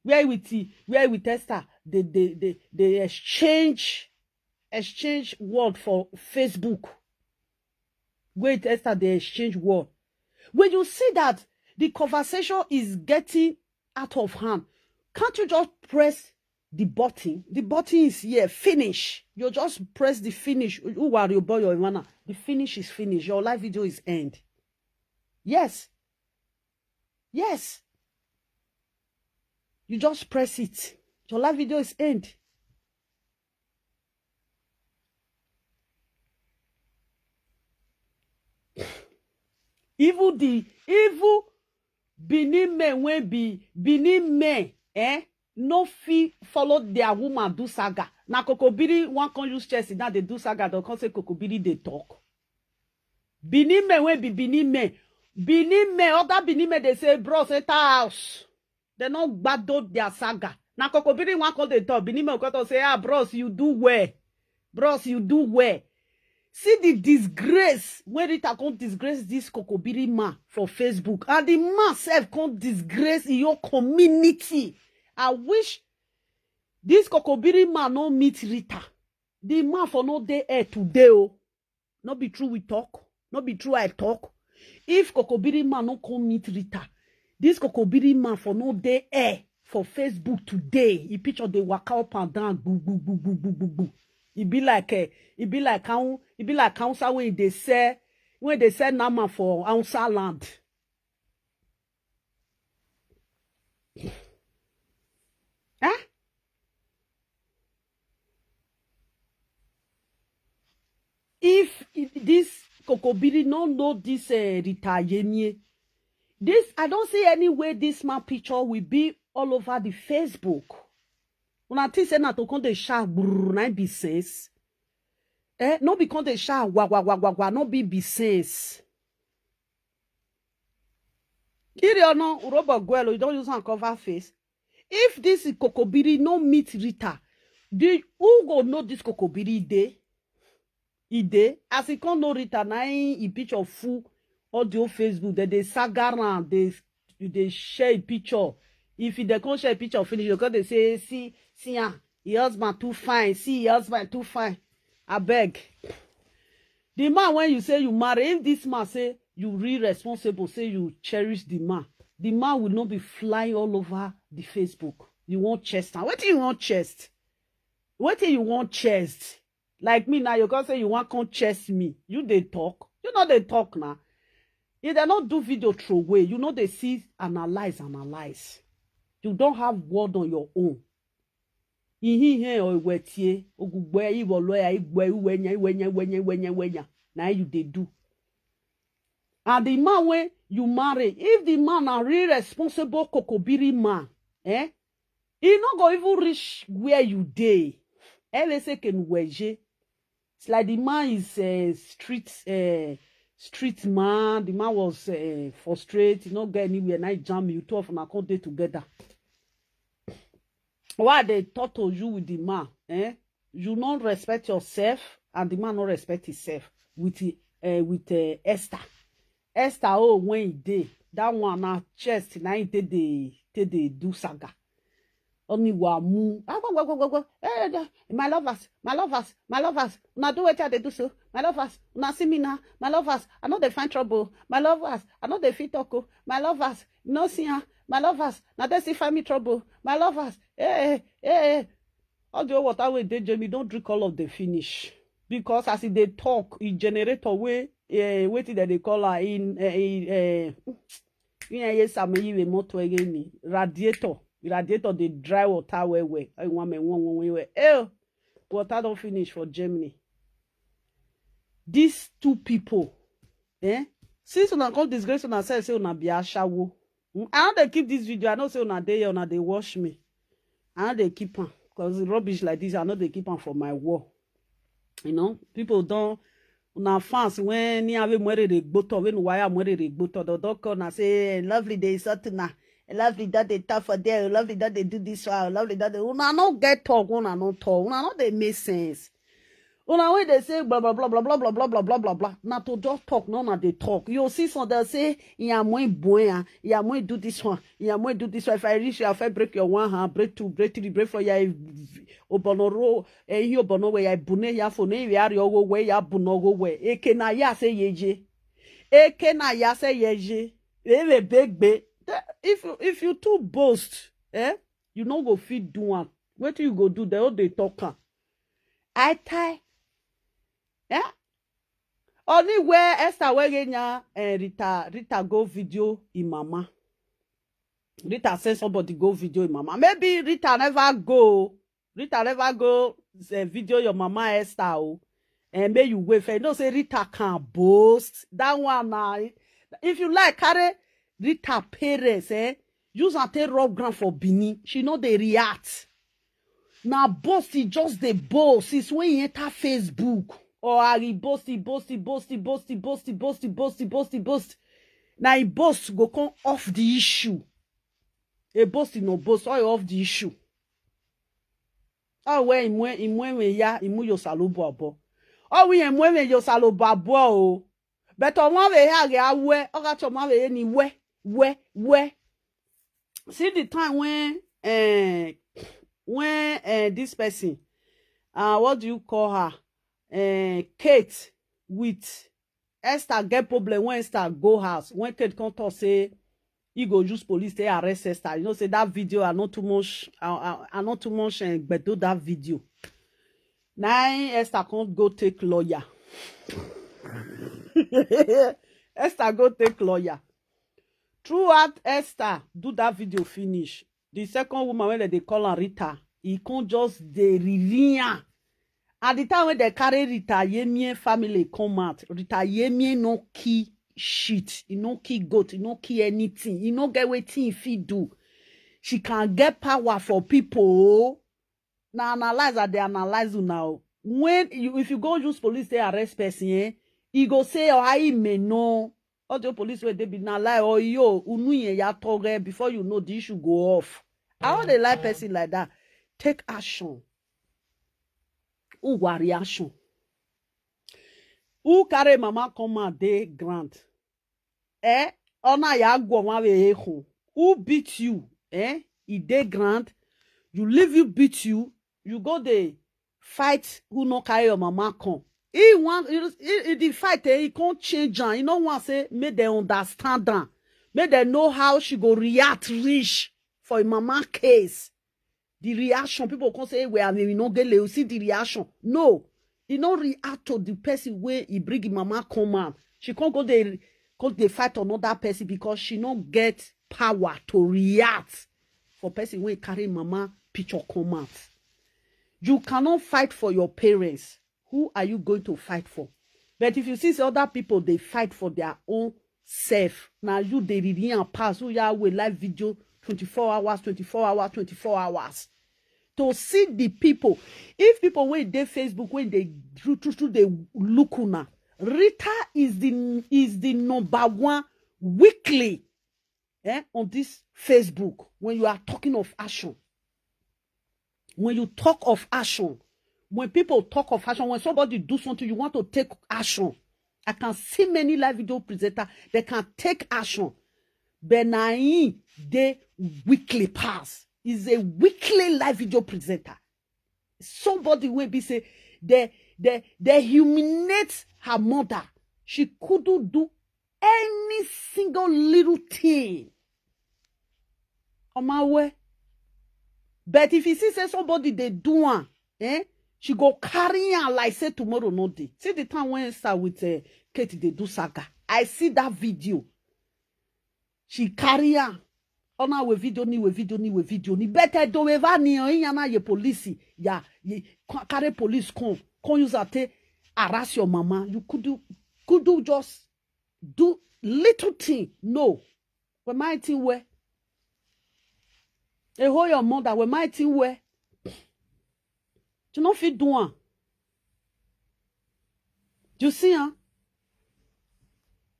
Where with Esther they exchange word for Facebook. Where with Esther they exchange word. When you see that the conversation is getting out of hand, can't you just press the button? The button is here, finish. You just press the finish. Who are your boy or Ivana? The finish is finished. Your live video is end. Yes. You just press it. Your live video is end. Even Benin men when be Benin men, no fee follow their woman do saga. Na Kokobiri one can use chest now they do saga, don't can say Kokobiri they talk. Benin men when be Benin men, other Benin men they say bros enter house. They not battle their saga. Na Kokobiri one call they talk. Benin men will say bros you do well, bros you do well. See the disgrace when Rita can't disgrace this Kokobiri man for Facebook. And the man self can't disgrace your community. I wish this Kokobiri man no meet Rita. The man for no day air today. Oh. Not be true we talk. Not be true I talk. If Kokobiri man no come meet Rita, this Kokobiri man for no day air for Facebook today. He picture the waka up and down. Boo, boo, boo, boo, boo, boo, boo. It be like council when they sell nama for outside land. Huh? If this Kokobiri no know this Rita Yenye, this I don't see any way this man picture will be all over the Facebook. When I think say na to come dey shout na be sense. No be come dey shout wa no be sense. Kiri or no Urobo Gwelo, you don't use and cover face. If this is Kokobiri no meet Rita, who go know this Kokobiri day? As he can't know Rita, na in picture full audio Facebook, they saga around, they share a picture. If they can't share a picture finish, because they say, see, your husband too fine. See, your husband too fine. I beg. The man, when you say you marry, if this man say you irresponsible, say you cherish the man will not be flying all over the Facebook. You want chest. What do you want chest? What do you want chest? Like me now, you can say you want come chest me. You they talk. You know they talk now. If they not do video throw away, you know they see analyze. You don't have word on your own. Now you they do. And the man when you marry, if the man are irresponsible Kokobiri man, he not go even reach where you dey. It's like the man is a street man. The man was frustrated, he not get anywhere. Now jam you two of them can't day together. Why they talk to you with the man? You not respect yourself, and the man not respect himself with Esther. Esther, oh, when he did that one, now chest, now he did they do saga. Only one my lovers. Now do what they do so. My lovers, now see me now. My lovers, I know they find trouble. My lovers, I know they fit talk. My lovers, no see her. My lovers, now they see find me trouble. My lovers, all the water way they Jamie don't drink all of the finish. Because as they talk, it generate away Wetin that they call her in radiator the dry water where water don't finish for Germany. These two people, since una call disgrace una say una be ashawo. I know they keep this video. I know say una dey una they watch me. I know they keep them because rubbish like this. I know they keep them for my wall. You know, people don't. Una fans when ni ave mwere de gboto when wire mwere de gboto. The doctor na say lovely day something na. Lovely that they talk for there. Lovely that they do this one. Lovely that they una no get talk. Una no talk. Una no they make sense. Una when they say blah blah blah blah blah blah blah blah blah blah blah. Na to just talk. No na they talk. You see some they say ya moi boy. Ya moi do this one. Ya moi do this one. If I reach you, if I break your one hand, break two, break three, break four. Ya obonoro. He obono we ya bune ya phone. Ya riogo we ya bunogo we. Eke na ya say yeje. Eke na ya say yeje. Eve big be. If you too boast, you no go fit do one. What you go do? They talk. I tie. Only where Esther wegenya Rita go video in mama. Rita say somebody go video in mama. Maybe Rita never go. Rita never go video your mama Esther. And may you wait for you know say Rita can't boast. That one now. If you like carry Rita parents, use and take rub ground for Bini. She know they react. Now boss he just the boss. It's when he enter Facebook. Or he boasty. Now he boss go come off the issue. A boasty no boss or off the issue. Oh we imwe ya imu yo salobo abo. Oh we imwe yo salobo abo o. But on one way here we oga to one way ni we. See the time when this person what do you call her? Kate with Esther get problem when Esther go house. When Kate come talk say he go use police to arrest Esther. You know, say that video are not too much but do that video. Now Esther can't go take lawyer. Esther go take lawyer. Throughout Esther do that video finish. The second woman when they call her Rita, he can't just the rivian. At the time when they carry Rita Yemien family come out, Rita Yemien no key shit, he no key goat, he no key anything, he no get wetin if he do. She can get power for people. Now analyze that they analyze you now. If you go use police they arrest person, he go say oh I may know. All the police where they be na lie or yo unuye ya toge before you know the issue go off. I want a lie person like that. Take action. Who reaction? Who carry mama come out day grant? Ona ya go one way home. Who beat you? He day grant. You leave you beat you. You go there fight who no carry your mama come. He want the fight he can't change am. You know want say make them understand am. Make them know how she go react reach for a mama case. The reaction people can say we no get you see the reaction. No, he no react to the person where he bring him mama come out. She can't go there fight another person because she no get power to react for person where carry mama picture come out. You cannot fight for your parents. Who are you going to fight for? But if you see other people, they fight for their own self. Now you they reading and pass. Who ya will live video 24 hours. To see the people. If people when they Facebook, when they they look now, Rita is the number one weekly on this Facebook when you are talking of action. When you talk of action. When people talk of action, when somebody do something, you want to take action. I can see many live video presenters, they can take action. Benai, they weekly pass. Is a weekly live video presenter. Somebody will be say, they humiliate her mother. She couldn't do any single little thing. On my way. But if you see say somebody they do one, she go carry on like say tomorrow no day. See the time when Esther with Kate they do saga. I see that video. She carry on. Ona we video ni. Better do ever ni yana ye police. Ya carry police come use ate harass your mama. You could do just do little thing. No. We might think where. Hold your mother. We might think where. You know fit do one. You see,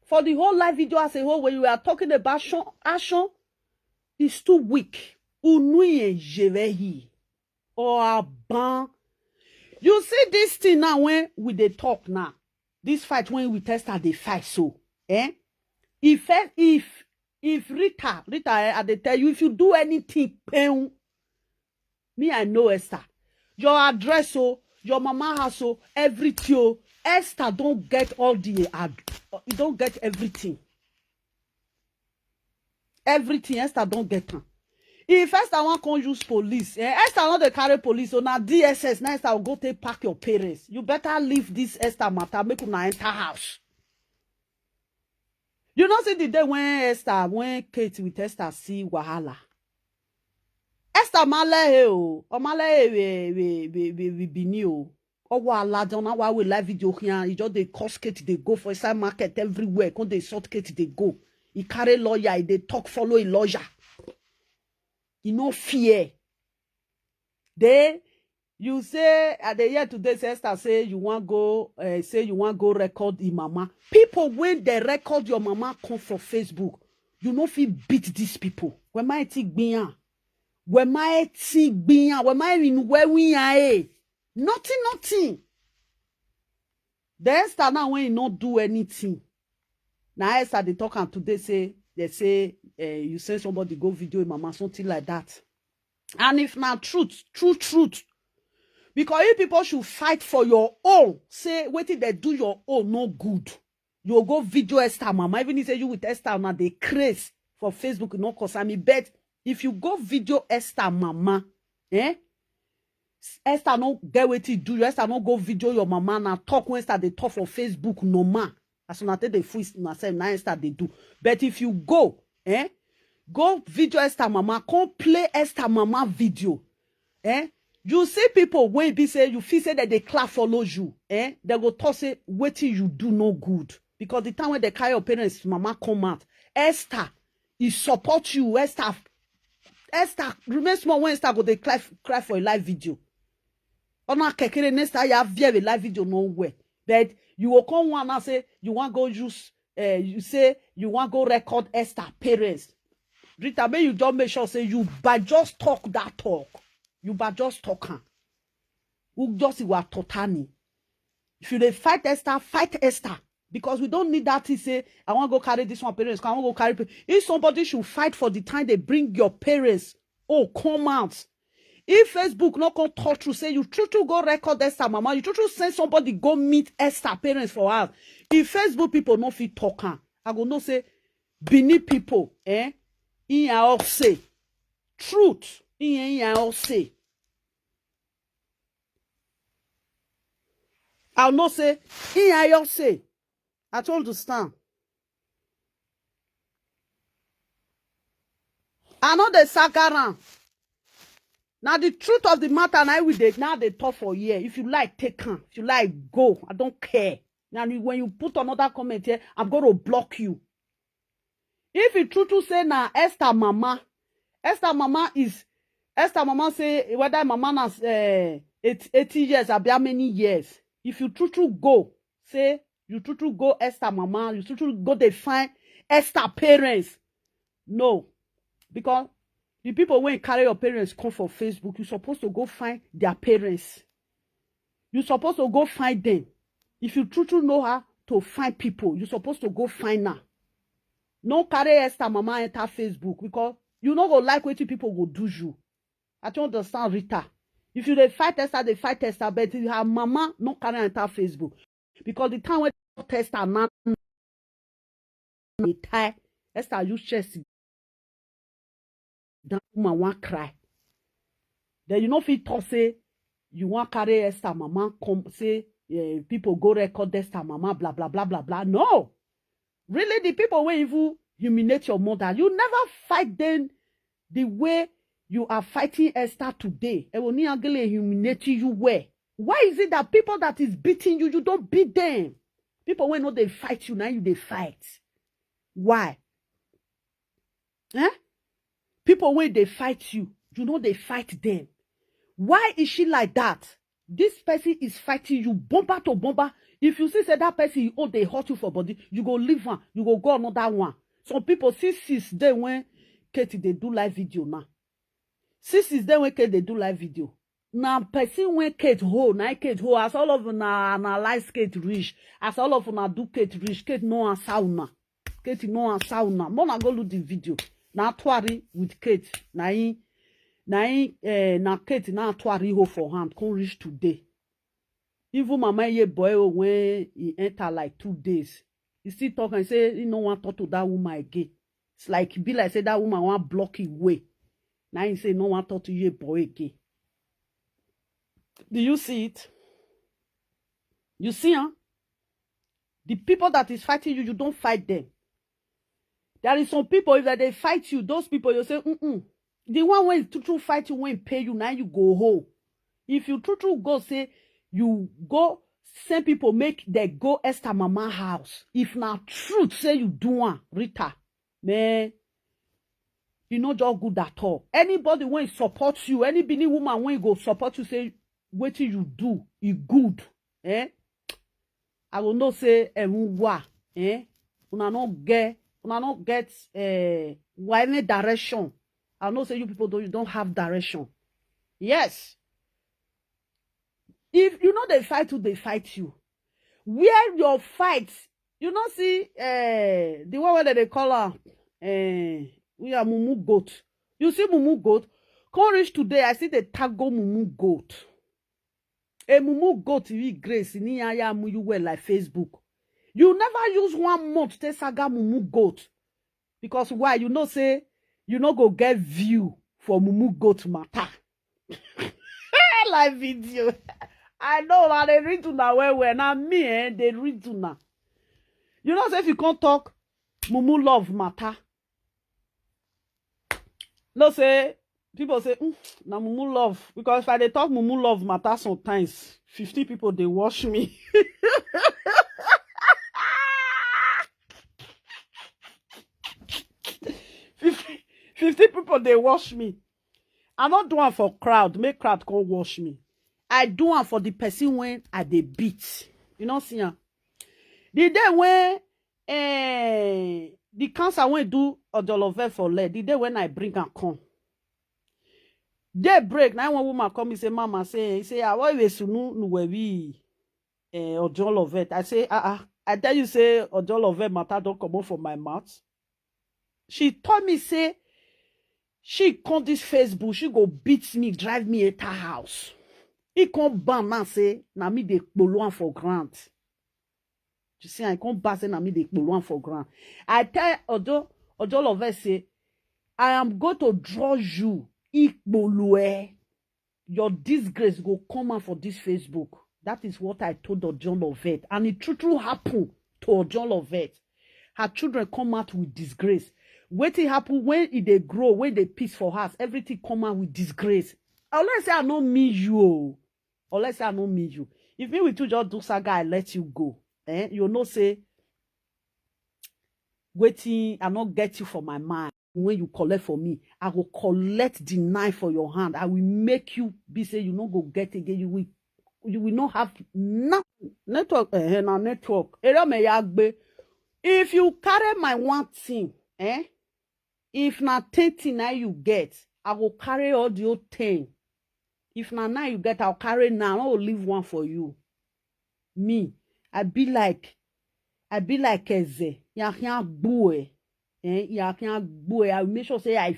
for the whole live video as a whole, when you are talking about action, it's too weak. Unuye jevehi or ban. You see this thing now when we they talk now. This fight when we test her they fight so. If Rita, I they tell you if you do anything, me I know Esther. Your address, your mama house, everything. Esther don't get all the you don't get everything. Everything Esther don't get them. If Esther want to use police, Esther not the carry police, so now DSS, now Esther will go take pack your parents. You better leave this Esther matter, make una enter house. You know see the day when Kate with Esther see wahala. Esther male o male we bini o owo aladan na wa we live video here e just dey cost Kate dey go for inside market everywhere come dey sort Kate dey go He carry lawyer, he dey talk follow a lawyer. He no fear. Then you say at the year today, Esther say you want go record the mama. People when they record your mama come from Facebook, you no fit beat these people. When my think bian, when my think bian, when my in where we are, nothing. The Esther now when you not do anything. Now Esther they talk and today they say you send somebody go video mama something like that. And if not truth. Because you people should fight for your own. Say, waiting they do your own no good. You go video Esther mama. Even if you with Esther now, they craze for Facebook, no concern me. But if you go video Esther mama, Esther no get what you do. Esther no go video your mama now. Talk when Esther they talk for Facebook no ma. As soon as they free na say na Esther they do. But if you go, go video Esther mama, come play Esther mama video, you see people when be say you feel say that they clap follow you, they go talk say wetin you do no good. Because the time when they carry your parents, mama come out, Esther, he support you. Esther, remain small when Esther go they cry for a live video. Ona kekere Esther you have a live video nowhere. But you will come one and say you want go use, you say you want go record Esther parents. Rita, may you don't make sure say you but just talk that talk. You but just talk her. Who just you are totani. If you dey fight Esther. Because we don't need that to say, I want to go carry this one parents. I want to go carry. If somebody should fight for the time they bring your parents, come out. If Facebook not come talk to say you true go record Esther mama, you true send somebody go meet Esther parents for us. If Facebook people not fit talk her, I go no say beneath people, in all say truth, in all say. I'll not say in all say. I told you stand. I know the sagaran. Now the truth of the matter now now they talk for a year. If you like, take her. If you like, go. I don't care. Now when you put another comment here, I'm going to block you. If you true say now Esther mama say whether mama has 80 years or how many years. If you true go say you true go Esther mama, you true go they find Esther parents. No, because the people when carry your parents come for Facebook, you're supposed to go find their parents. You're supposed to go find them. If you true know how to find people, you're supposed to go find her. No carry Esther mama enter Facebook because you not go like what people will do you. I don't understand Rita. If you they fight Esther, but her mama no carry enter Facebook. Because the time when Esther now Esther use chest that woman want cry. Then you know if you talk say you want carry Esther mama come say people go record Esther mama blah blah blah blah blah. No, really the people when you humiliate your mother, you never fight them the way you are fighting Esther today. And when you humiliate you where? Why is it that people that is beating you, you don't beat them? People when no they fight you, now you they fight. Why? People when they fight you, you know they fight them. Why is she like that? This person is fighting you, bomber to bomber. If you see say that person, they hurt you for body, you go leave one, you go another one. Some people see they when Katie they do live video now. Since then when Kate they do live video. Now person when Kate ho, now Kate ho, as all of na analyze Kate rich, as all of na do Kate rich, Kate no answer una. Kate no answer una. Mona go look the video. Na twari with Kate. Na Kate na twari ho for hand. Come reach today. Even mama ye boy when he enter like 2 days. He still talk and say he no want talk to that woman again. It's like be like say that woman want block his way. Now he say no one talk to you boy again. Do you see it? You see, the people that is fighting you, you don't fight them. There is some people, if they fight you, those people, you say, The one when true fight you, when pay you, now you go home. If you true go say, you go send people make they go Esther mama house. If not truth say you do one, Rita, man, you not just good at all. Anybody when support you, any bini woman when you go support you, say what you do, you good. I will not say wa. Una not get any direction. I will not say you people you don't have direction. Yes. If you know they fight you, they fight you. Where your fight, you know see the one that they call her we are mumu goat. You see mumu goat? Come reach today, I see the tago mumu goat. A mumu goat we grace ni ya you well like Facebook. You never use 1 month to saga mumu goat. Because why? You know say you no go get view for mumu goat matter. Like video. I know that they read to now where now me they read to now. You know say if you can't talk mumu love matter. No say people say na mumu love because if I dey talk mumu love matter sometimes 50 people they watch me. 50 people they watch me. I not do one for crowd, make crowd come watch me. I do one for the person when I dey beat. You know see ya. The day when the cancer when do odolove for leg, the day when I bring her come. Day break, now one woman come, he say, Mama, say, I want you to know where we odolove. I say, I tell you, say, odolove matter don't come out from my mouth. She told me, say, she come this Facebook, she go beat me, drive me at her house. He come ban now, say, na me de poloan for grant. You see, I come back say na me de poloan for grant. I tell odolove say, I am going to draw you. Ikbolue. Your disgrace go come out for this Facebook. That is what I told Odolove. And it true happened to Odolove. Her children come out with disgrace. Wetin happen when they grow, when they peace for us, everything come out with disgrace. Unless I don't meet you. Unless I don't meet you. If me with you just do saga, I let you go. You know say, Wetin, I not get you for my mind. When you collect for me, I will collect the knife for your hand. I will make you be say you not go get again. You will not have nothing. Network, network. If you carry my one thing, if na 10 now you get, I will carry all the old 10. If na 9 you get, I'll carry 9. I will leave one for you. Me, I be like Eze. Ya boy. I make sure say I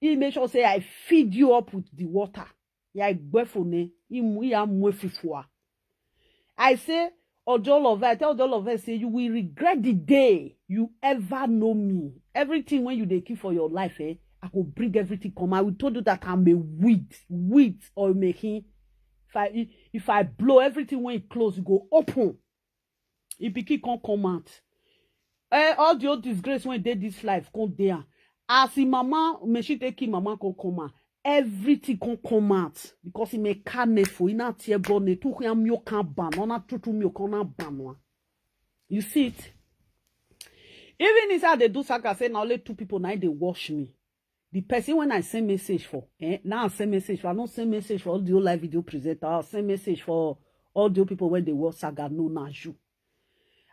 make sure say I feed you up with the water. I say Odolove, I tell Odolove, say you will regret the day you ever know me. Everything when you dey keep for your life, I will bring everything come. I will told you that I'm a weed or making. If I blow everything when it close, you go open. If you can't come out. All the old disgrace when they this life come there. As the mama, me she take mama come out. Everything come out because he may carne for ina tie bone tu hia mio kan ban ona tutu mio kan na ban. You see it? Even inside they do saga say now only 2 people now they watch me. The person when I send message for, now I send message for. I don't send message for all the live video presenter. I send message for all the people when they watch saga no na you.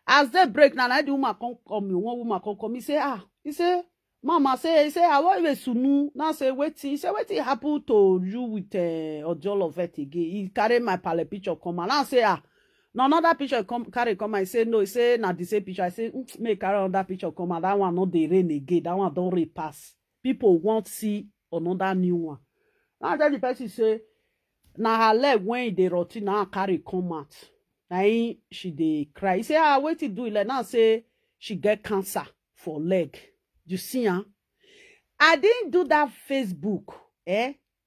As they break now, I do woman come me. One woman come me say he say, Mama say I want you to know. Now say Wetin. He say Wetin happen to you with Odolove again. He carry my pale picture come and now say now another picture carry come. I say no. He say na the same picture. I say make carry another picture come and that one not the rain again. That one don't repass. People won't see another new one. Now I tell the person say na her leg when they rot now carry come out. Now she dey cry. He say, Wetin do it? Like now say she get cancer for leg. You see, I didn't do that Facebook,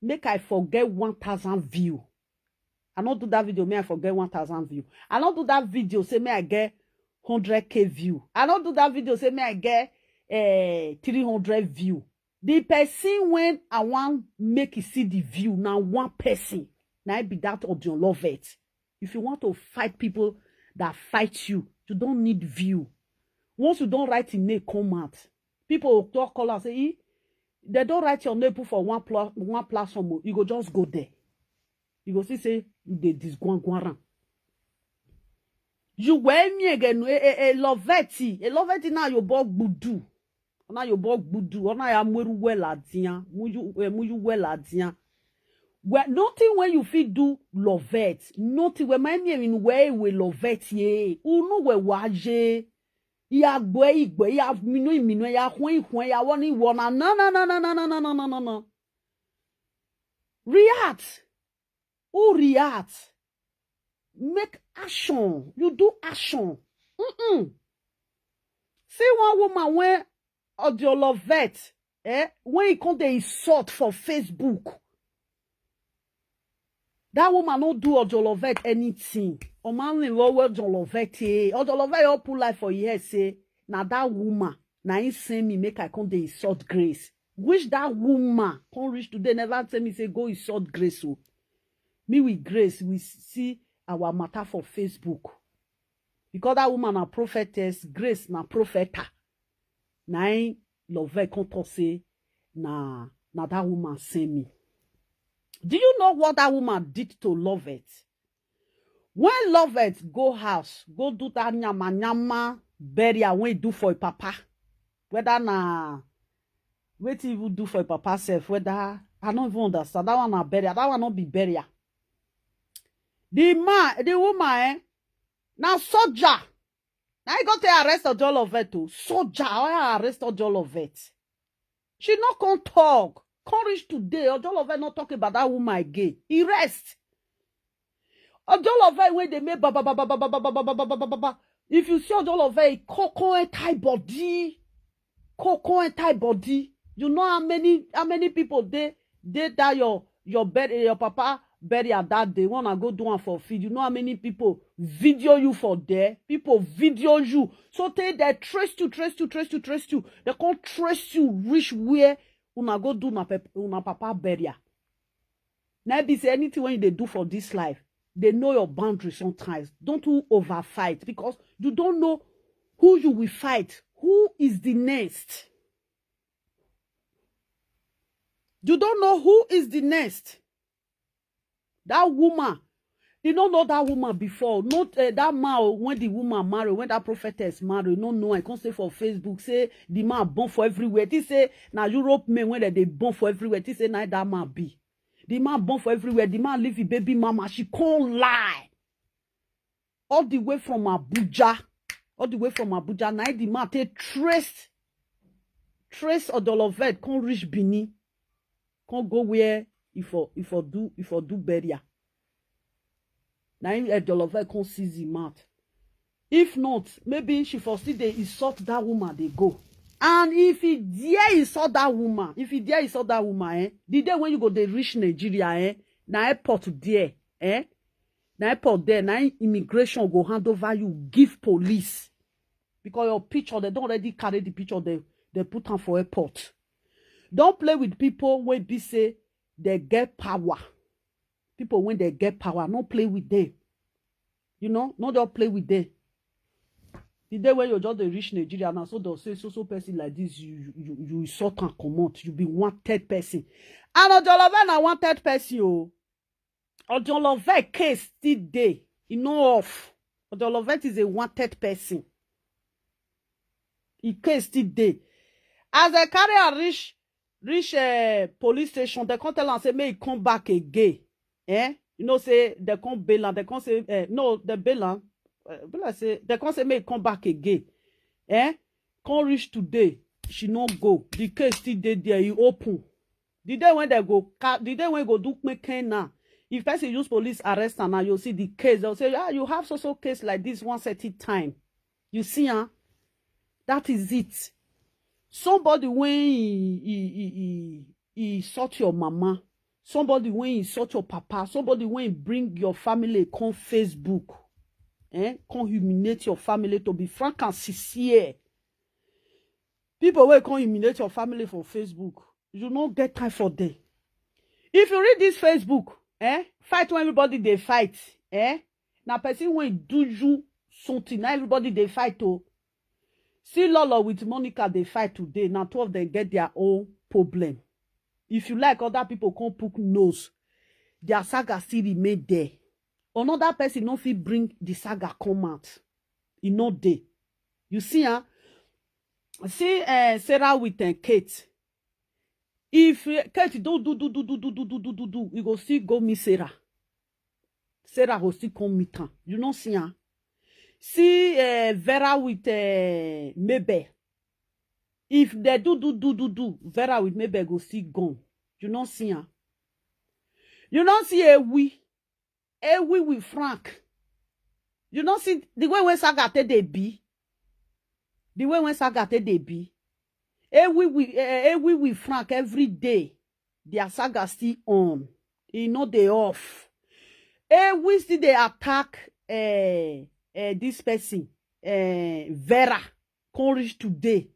make I forget 1,000 view. I not do that video, may I forget 1,000 view. I not do that video, say may I get 100K view. I not do that video, say may I get 300 view. The person when I want make you see the view, now one person, now I be that Odolove. If you want to fight people that fight you, you don't need view. Once you don't write your name, come out. People talk call and say, they don't write your name for one platform. You go just go there. You go see say they disguan. You wear me again a loveti now your bog budu. Now your bog budu. Now ya mweru well adian. Muju well adian. Well, nothing when you fit do lovette. Nothing when my name in way we lovette ye. Unu we waje. Ya igwe ya minu ya hwen ya woni wona no. React. Who react? Make action. You do action. See one woman when audio lovette, when he come dey insult for Facebook. That woman no do Ojolovette anything. O man in lower Ojolovette. Ojolovette all pull life for years say, now that woman, now he send me make I come dey insult Grace. Which that woman come reach today never tell me say go insult Grace. So me with Grace we see our matter for Facebook. Because that woman a prophetess, Grace na propheta. Now he Lovette come talk say na that woman send me. Do you know what that woman did to Lovette? When Lovette go house, go do that nyama burial when he do for a papa. Whether na Wetin even do for a papa self, whether I don't even understand. That one na burial, that one not be burial. The woman, now soldier. Now he got to arrest Lovette too. Soldier, I arrest Lovette. She not gonna talk. Courage today, Lovette not talking about that woman again. He rest. Lovette when they make if you see Lovette, Koko and tight body, you know how many people they that your bed your papa burial that day wanna go do one for feed. You know how many people video you for there? People video you. So they trace you. They can't trace you reach where una go do una papa burial. Now be say anything when they do for this life, they know your boundaries sometimes. Don't you over fight because you don't know who you will fight. Who is the next? You don't know who is the next. That woman, you don't know that woman before. Not that man when the woman married, when that prophetess married. No, I can't say for Facebook. Say the man born for everywhere. They say now Europe men when they born for everywhere. They say now that man be. The man born for everywhere. The man leave his baby mama. She can't lie. All the way from Abuja. Now the man take trace Ojolovette. Can't reach Bini. Can't go where if I do burial. Now Ojolovette can't seize him out. If not, maybe she foresee they insult that woman, they go. And if he dare insult that woman, the day when you go they reach Nigeria, na airport there, na immigration go hand over you, give police. Because your picture, they don't already carry the picture, they put on for airport. Don't play with people when they say they get power. People when they get power, don't play with them. You know, not just play with them. The day when you just reach Nigeria now, so they'll say so person like this, you insult and comment, you be wanted person. And Ojolovette na wanted person, oh. Ojolovette case still day, you know off. Ojolovette is a wanted person. He case still day. As they carry a reach police station, they can't tell and say, may he come back again. You know, say, they can't bail and they can't say, no, the bail and say, they can't say, may he come back again. Can't reach today, she not go. The case still there, he open. The day when they go do make now. If person use police arrest and now you'll see the case, they'll say, you have so case like this once at a time. You see, that is it. Somebody when he sought your mama, somebody when he sought your papa, somebody when he bring your family come Facebook, come humiliate your family, to be frank and sincere. People will come humiliate your family for Facebook. You don't get time for them. If you read this Facebook, fight when everybody they fight, now person when do you something, now everybody they fight, oh. See Lolo with Monica, they fight today. Now two of them get their own problem. If you like, other people can't poke nose. Their saga still remain there. Another person no fit bring the saga come out. E no dey. You see, see Sarah with Kate. If Kate do, we go still go meet Sarah. Sarah go still come meet her. You know, see, see Vera with Mabel. If they do, Vera with Mabel go still gone. You know, see, you don't see Ewi with Frank. You don't see the way when Sagate they be. The way when Sagate they be. Ewi with Frank every day. Their saga still on. You know they off. We still they attack this person, Vera, can reach today.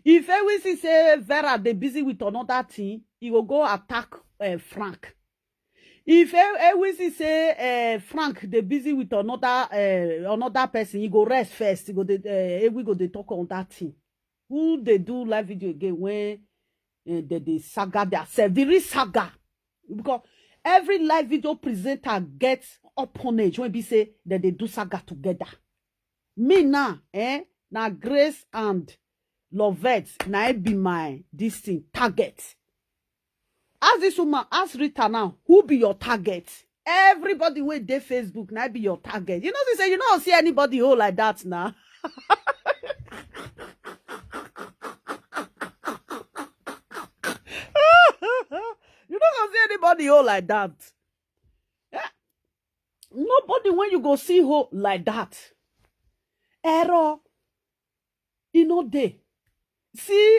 If we see say Vera they busy with another thing, he will go attack Frank. If we see say Frank they busy with another person, he go rest first. He go we go they talk on that thing. Who they do live video again when they saga themselves? The real saga, because every live video presenter gets opponent when we say that they do saga together. Me now, now Grace and Lovette, now it be my this thing target. Ask this woman, ask Rita now, who be your target? Everybody with their Facebook, now be your target. You know, they say you don't see anybody who like that now. You don't see anybody who like that. Yeah. Nobody when you go see who like that. Error. You know they. See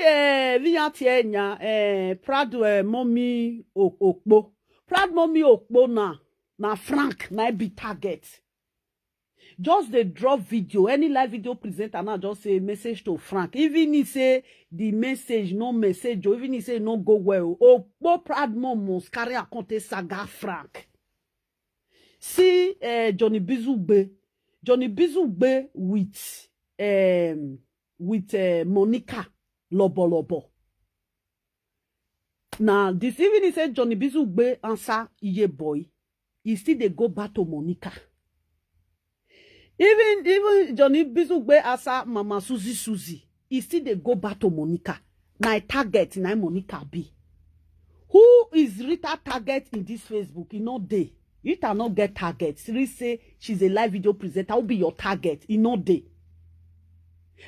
proud mommy okpo. Proud mommy okpo na Frank na be target. Just the drop video, any live video presenter now just say message to Frank. Even if say the message no message, or even if say no go well, okpo proud mom must carry a compte saga Frank. See Johnny Bizugbe with Monica Lobo. Now, this evening he said Johnny Bizugbe answer iye boy. He still they go back to Monica. Even Johnny Bizugbe answer Mama Susie. He still they go back to Monica. Now target now Monica be. Who is Rita target in this Facebook? You know they. Rita not get target. Siri say she's a live video presenter. Who be your target? You know they.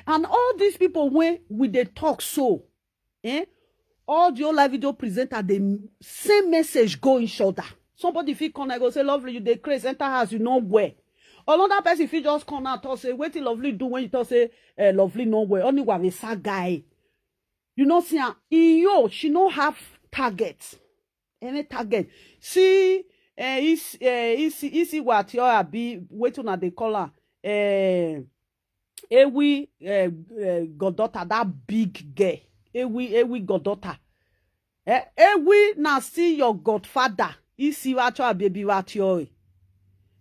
And all these people when with the talk so, all the live video presenter, the same message go in shoulder. Somebody feel come and go say, lovely, you dey crazy, enter house, you know where. Another person feel just come out and say, Wetin lovely do when you talk say, lovely nowhere. Only one is a guy. You know, see, she no have target. Any target. See, see what you be waiting at the color. Ewi goddaughter, that big girl. Ewi goddaughter. Ewi na see your godfather. Isi what your baby what you.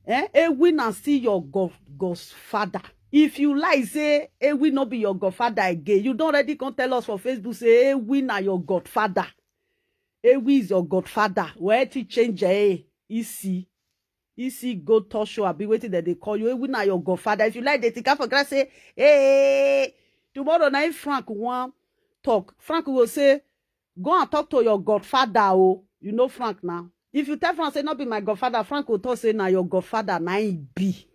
Ewi na see your godfather. If you like say Ewi no be your godfather again, you don't already can tell us for Facebook say Ewi na your godfather. Ewi is your godfather. Where to change Isi go talk show abi waiting that they call you. Ewi na your godfather. If you like, they take for grass say, hey, tomorrow night Frank want talk. Frank will say, go and talk to your godfather. Oh, you know Frank now. If you tell Frank say not be my godfather, Frank will talk say na your godfather na he be.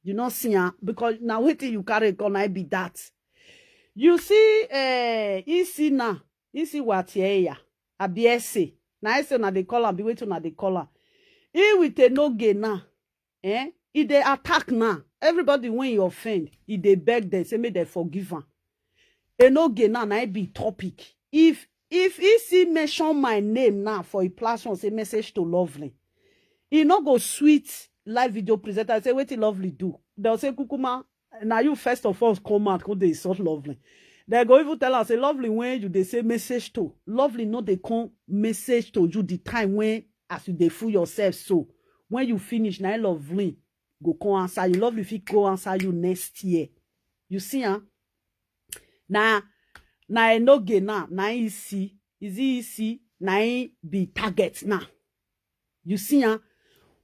You know see because now waiting you carry come I be that. You see, Isi na Isi what here abi ese na ese na they call am be waiting na they call am. He with a no gain now, if they attack now, everybody when you offend, if they beg them, say may they forgive them. A no gain now, na be topic. If he see mention my name now for a platform, say message to Lovely, he not go sweet live video presenter. Say Wetin Lovely do. They'll say Kukuma, now you first of all come out, because they insult Lovely. They go even tell us, say Lovely when you they say message to Lovely, no they come message to you the time when. As you dey fool yourself, so when you finish, now Lovely go come answer you. Lovely fit go answer you next year. You see, na enoge na isi is isi na be target now. You see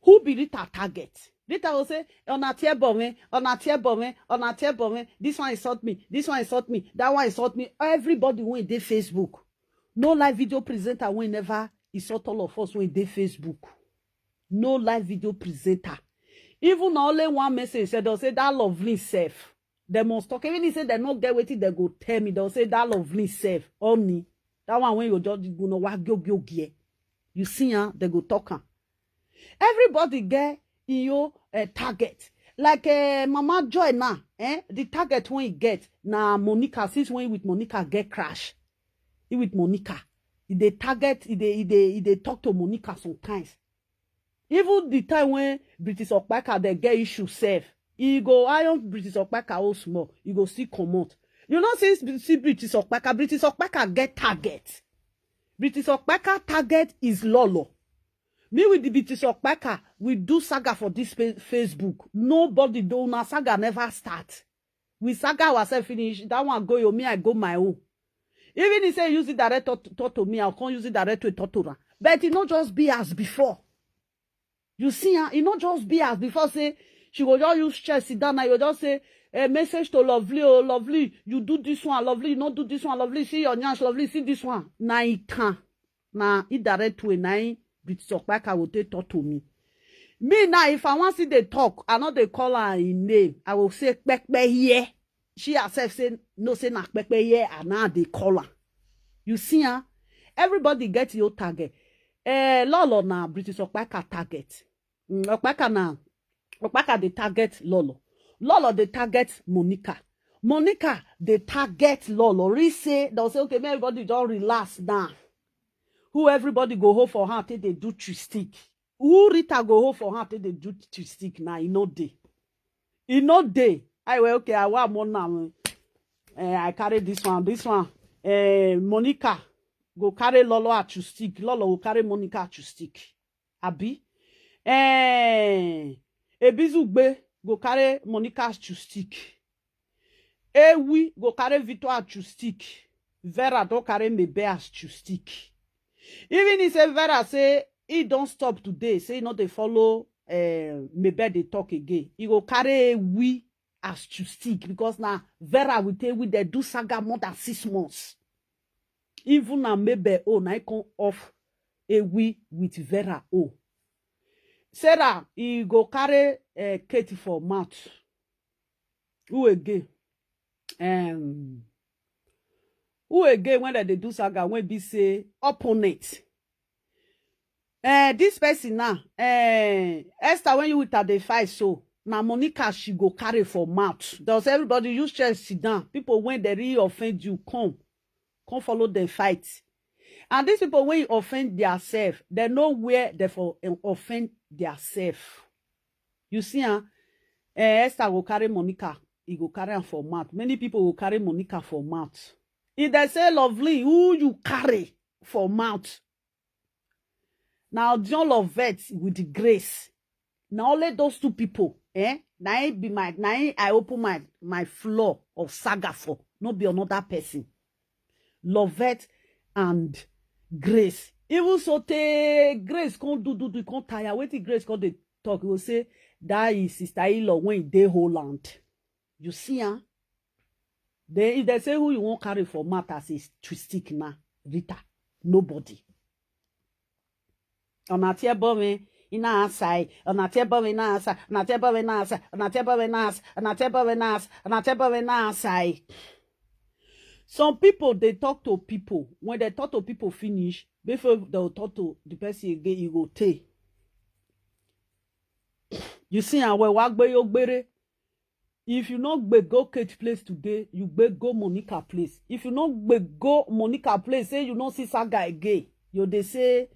who be Rita target? Rita will say, on a tear bomb, on a tear bomb, on a tear bomb. This one insult me, this one insult me, that one insult me. Everybody when they Facebook. No live video presenter when never insult all of us when they Facebook. No live video presenter. Even only one message said they'll say that lovely self. They must talk. Even if they not get waiting, they go tell me. They'll say that lovely self. Only that one when you just gonna walk go. You see, they go talk. Everybody get your target. Like Mama Joy now, the target when you get na Monica. Since when with Monica get crash, he with Monica. They target. They talk to Monica sometimes. Even the time when British Okpaka they get issue safe, he go iron British Okpaka all small. He go see come out. You know since see British Okpaka get target. British Okpaka target is Lolo. Me with the British Okpaka, we do saga for this Facebook. Nobody do na saga never start. We saga ourselves finish. That one go yo, me I go my own. Even if say use it direct to me, I can't use it direct to Totora. But it not just be as before. You see, it not just be as before. Say she will just use chest sit down. You just say a message to Lovely. Oh, Lovely, you do this one. Lovely, you not do this one. Lovely, see your nyash. Lovely, see this one. Na it can. Na it direct to a nine. British Okpaka will take talk to me. Me now, if I want to see the talk, I know they call her in name. I will say Pekpe here. She herself say no say na Pekpe here, and now they call her. You see, everybody get your target. Lolo na British Okpaka target. Okpaka they target Lolo. Lolo they target Monica. Monica they target Lolo. Re say they'll say okay, everybody don't relax now. Who everybody go home for her till they do twistic. Who Rita go home for her till they do twistic now? Nah, no day. No day. I well okay. I want more now. I carry this one. Monica go carry Lolo at twistic. Lolo go carry Monica at twistic. Abi. Ebizugbe go carry Monica at twistic. Ewi go carry Vito at twistic. Vera don't carry Mebe at twistic. Even if Vera say he don't stop today, say not they follow maybe they talk again. He go carry we as to stick because now Vera will tell we they do saga more than 6 months. Even now maybe I come off a we with Vera Sarah he go carry Katie for mouth. Who again? Who again when they do saga when be say opponent? This person now, Esther when you with her they fight so now Monica she go carry for mouth. Does everybody use chest sit down? People when they really offend you come follow them fight. And these people when you offend themselves, they know where they for offend themselves. You see, Esther go carry Monica, he go carry her for mouth. Many people will carry Monica for mouth. If they say Lovely, who you carry for mouth? Now John love vet with the grace. Now let those two people, now I open my floor of saga for, not be another person. Lovette and Grace. Even so Grace can't do can't tire. Wait till Grace can't talk. He will say that is sister-in-law when they Holland. You see, if they say who you won't carry for matters is twistic now, Rita. Nobody. On a tear bomb in our side, on a tear bomb in our side, on a tear bomb in our side, on a tear bomb in our side, on a tear bomb in our side, on a tear bomb in our side. Some people they talk to people. When they talk to people finish, before they'll talk to the person again, you go take. You see, and when if you not go Kate place today, you go Monica place. If you not go Monica place, say you not see Saga again. You they say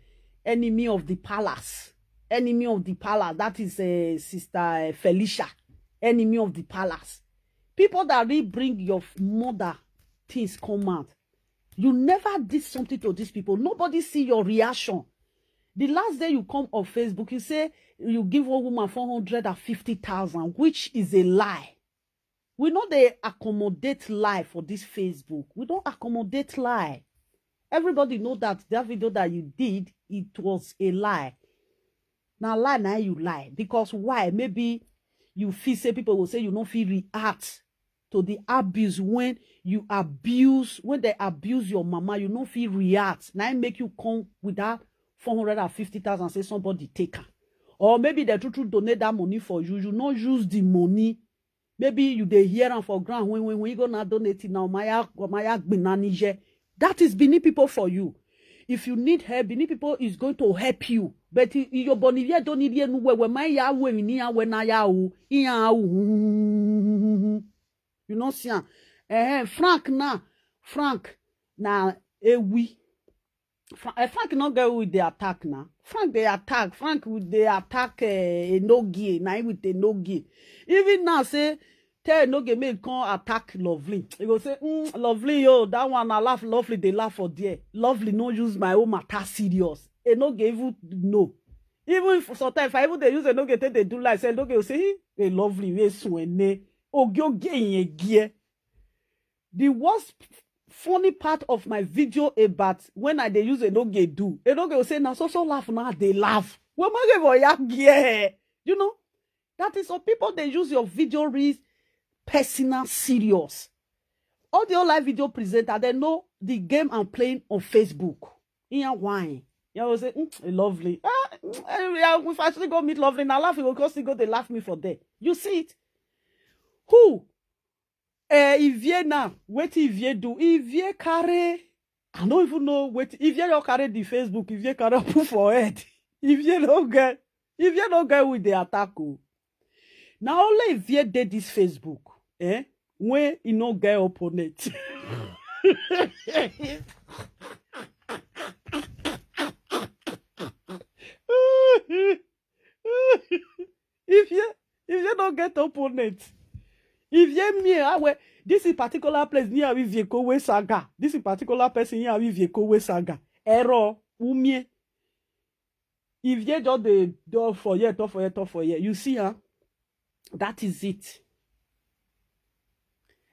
enemy of the palace. Enemy of the palace. That is Sister Felicia. Enemy of the palace. People that really bring your mother things come out. You never did something to these people. Nobody see your reaction. The last day you come on Facebook, you say you give one woman 450,000, which is a lie. We know they accommodate lie for this Facebook. We don't accommodate lie. Everybody know that video that you did, it was a lie. Now lie, now you lie. Because why? Maybe you feel, say people will say you don't feel react to the abuse when you abuse, when they abuse your mama, you don't feel react. Now it make you come with that 450,000, say somebody take her. Or maybe they true donate that money for you. You not use the money. Maybe you dey hear am for ground when you gonna donate it now. That is Benin people for you. If you need help, Benin people is going to help you. But your bonivia don't need you where my ya when ni ya when I ya you know see Frank na we Frank not go with the attack now. Frank they attack. Frank with the attack Enogie. Now with the Enogie. Even now say tell Enogie make come attack Lovely. He go say Lovely yo that one I laugh Lovely they laugh for there. Lovely no use my own matter serious. Enogie even no. Even if sometimes if I even they use Enogie take they do like say Enogie will say hey Lovely we swene ogyo. The worst funny part of my video about when I they use Enogie do. Enogie will say now so laugh now they laugh. You know that is some people they use your video reels personal serious. All the live video presenter they know the game I'm playing on Facebook. In wine. You will say Lovely. If I actually go meet Lovely now laugh it will because go they laugh me for that. You see it? Who? Ivie now, Wetin Ivie do? Ivie carry, I don't even know what Ivie don't carry the Facebook, Ivie carry put for head. Ivie don't get with the attack. Now only Ivie did this Facebook, when you no get opponent. If you don't get opponent. If you me, this is particular place near with Koko saga. This is particular person here with Koko saga. Error, umie. If you just the door for year, you see, that is it.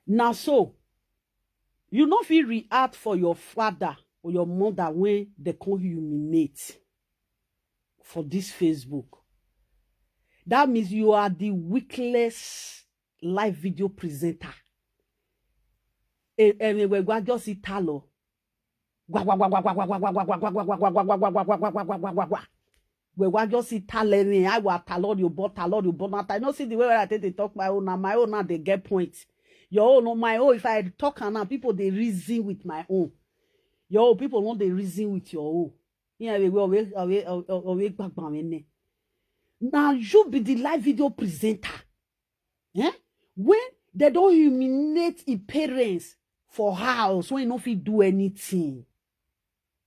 Now so, you not feel react for your father or your mother when they come humiliate for this Facebook. That means you are the weakless live video presenter. We just see talo. We just see talent. I will talor you bought. I don't see the way I take to talk my own. Now they get points. Your own, my own. If I talk now, people they reason with my own. Your own people want they reason with your own. Yeah, we now you be the live video presenter. Yeah? When they don't humiliate a parents for house, when you don't fit do anything.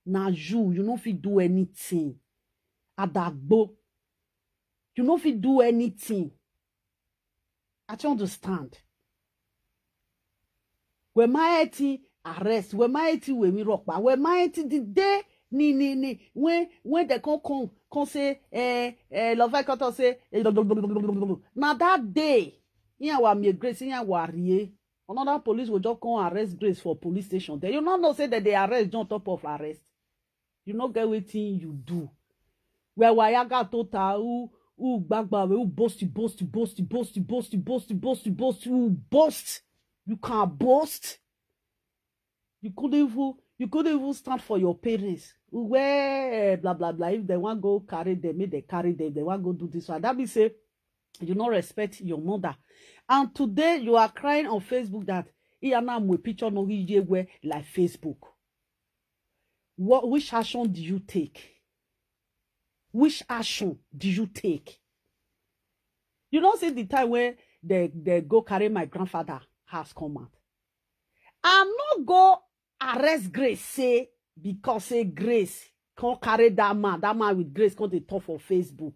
Now you don't fit do anything. Adagbo. You don't fit do anything. I don't understand. When my arrest, when my when me rock, but when my the day ni when they come say love I got say now that day. Here wa me Grace, here wa rie. Another police will just come arrest Grace for police station. There, you not know say that they arrest on top of arrest. You not get wetin you do. Where wayaga total who bagba who boast. Who boast. You can't boast. You couldn't even stand for your parents. Where blah blah blah. If they want go carry them, make they carry them. They want go do this one. That means say you not respect your mother. And today you are crying on Facebook that my picture no like Facebook. Which action do you take? Which action do you take? You don't see the time where they go carry my grandfather has come out. I'm not go arrest Grace say because say Grace can't carry that man with Grace can't they talk for Facebook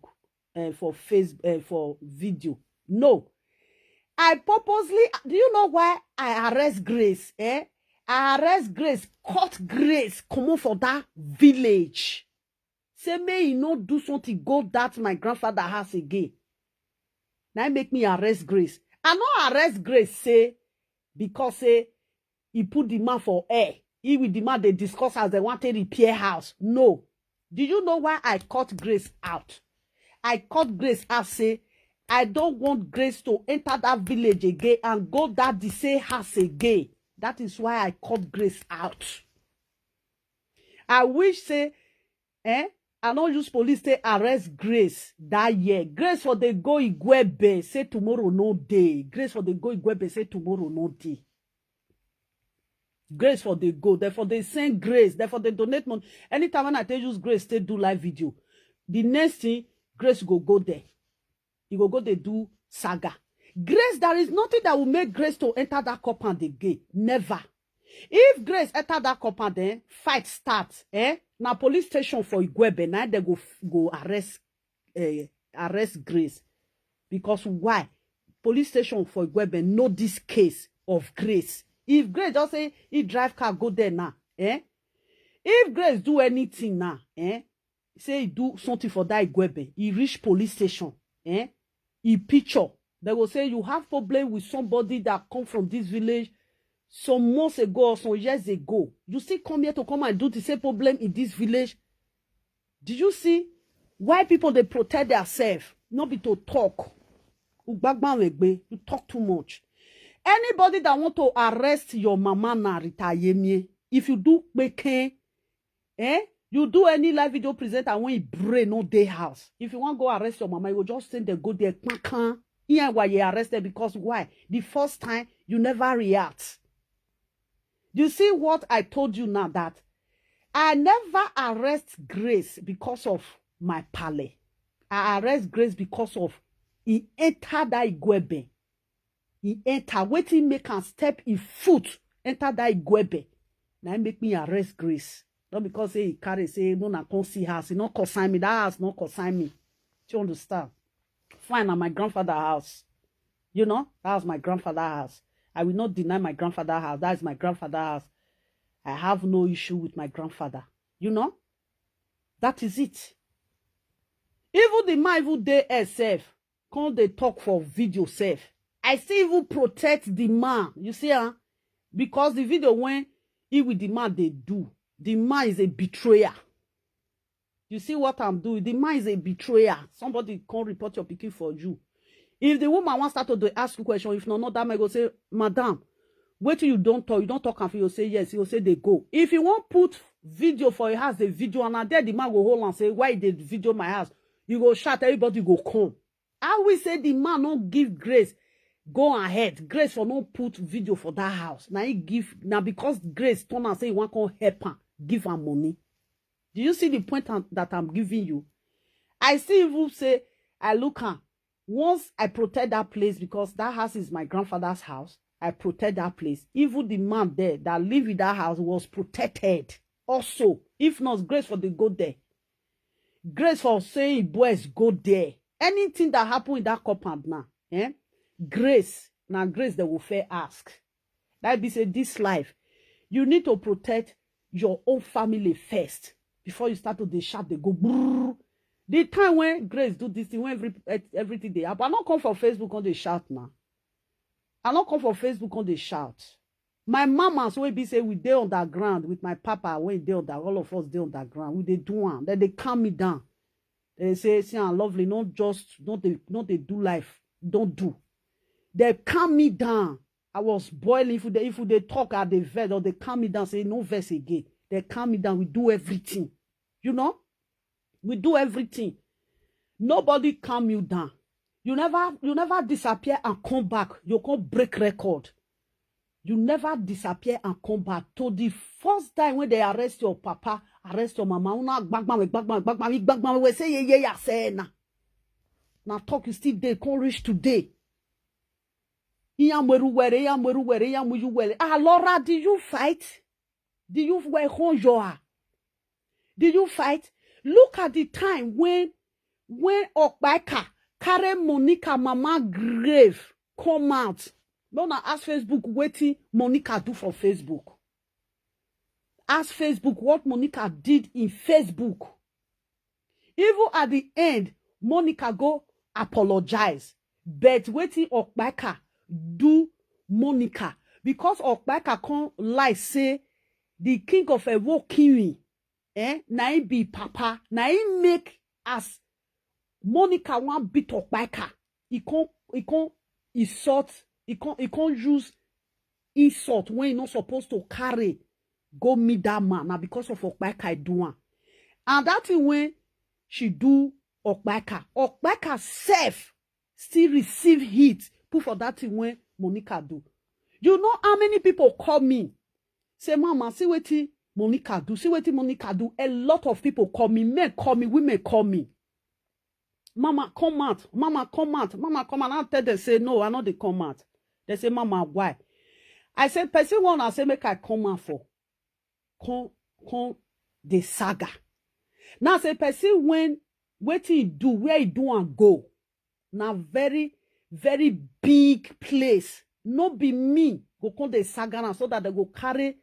for video. No. I purposely, do you know why I arrest Grace? I arrest Grace, caught Grace, come on for that village. Say, may you not do something, go that my grandfather house again. Now make me arrest Grace. I no arrest Grace say because say he put the man for air. He will demand they discuss as they want to repair house. No. Do you know why I cut Grace out? I cut Grace out say I don't want Grace to enter that village again and go that the same house again. That is why I cut Grace out. I wish say, I don't use police to arrest Grace that year. Grace for the go Igwebe say tomorrow no day. Grace for the go Igwebe say tomorrow no day. Grace for the go. Therefore they send Grace. Therefore they donate money. Anytime when I tell you Grace, they do live video. The next thing, Grace go there. You go they do saga. Grace, there is nothing that will make Grace to enter that compound again. Never. If Grace enter that compound, then fight starts. Now police station for Igwebe, now they go arrest Grace. Because why? Police station for Igwebe know this case of Grace. If Grace just say he drive car go there now, if Grace do anything now, say he do something for that Igwebe, he reach police station, he picture. They will say you have problem with somebody that come from this village some months ago or some years ago. You still come here to come and do the same problem in this village. Did you see why people they protect themselves? Not be to talk. You talk too much. Anybody that want to arrest your mama na Rita, if you do you do any live video presenter when you brain no day house. If you want to go arrest your mama, you will just send them go there. Here why you arrested because why? The first time you never react. You see what I told you now that I never arrest Grace because of my pale. I arrest Grace because of he enter that Igwebe. He enter Wetin make and step his foot enter that Igwebe. Now make me arrest Grace. Not because he carry say no na come see house. He not consign me. That house not consign me. Do you understand? Fine, at my grandfather's house. You know, that was my grandfather's house. I will not deny my grandfather's house. That is my grandfather's house. I have no issue with my grandfather. You know? That is it. Even the man even dey herself, come they talk for video self. I still even protect the man. You see, because the video when he with the man they do, the man is a betrayer. You see what I'm doing? The man is a betrayer. Somebody can't report your picking for you. If the woman wants to start to ask you question, if not, that man go say, Madam, wait till you don't talk and you say yes, you say they go. If you won't put video for your house, the video, and then the man go hold and say, why did video my house? You go shout, everybody go come. I will say the man don't give Grace. Go ahead. Grace for not put video for that house. Now he give, now because Grace turn and say he want to help her, give her money. Do you see the point that I'm giving you? I still even say, I look at, once I protect that place because that house is my grandfather's house, I protect that place. Even the man there that live in that house was protected. Also, if not, Grace for the go there. Grace for saying boys go there. Anything that happen in that compound now, Grace, now Grace they will fair ask. That be say this life, you need to protect your own family first before you start to they shout, they go brrr. The time when Grace do this thing, when everything they happen, I don't come for Facebook on the shout now. I don't come for Facebook on the shout. My mama so we be say we dey on the ground with my papa when they on that all of us dey on the ground. We they do one, then they calm me down. They say, see, I'm lovely, not they do life, don't do. They calm me down. I was boiling if they talk at the vet or they calm me down, say no verse again. They calm me down. We do everything. You know? We do everything. Nobody calm you down. You never disappear and come back. You can't break record. You never disappear and come back. To the first time when they arrest your papa, arrest your mama, we say yeah, say na. Now talk you still there, can't reach today. Ah, Laura, did you fight? Did you Did you fight? Look at the time when Okbaika carry Monica mama grave come out. Don't ask Facebook wetin Monica do for Facebook. Ask Facebook what Monica did in Facebook. Even at the end, Monica go apologize. But wetin Okbaika do Monica because Okpaka can't lie say the king of a walking na him be papa na him make as Monica one bit Okpaka he can't insult he can't use insult when he not supposed to carry go meet that man now because of Okpaka do one. And that is when she do Okpaka self still receive hit put for that thing when Monica do. You know how many people call me say mama see wetin Monica do, see wetin Monica do. A lot of people call me, men call me, women call me. Mama come out, mama come out, mama come out. I tell them say no, I know they come out. They say mama why? I said person one I say make I come out for come the saga. Now say person when wetin he do, where he do and go. Now very big place. No be me go come the saga now so that they go carry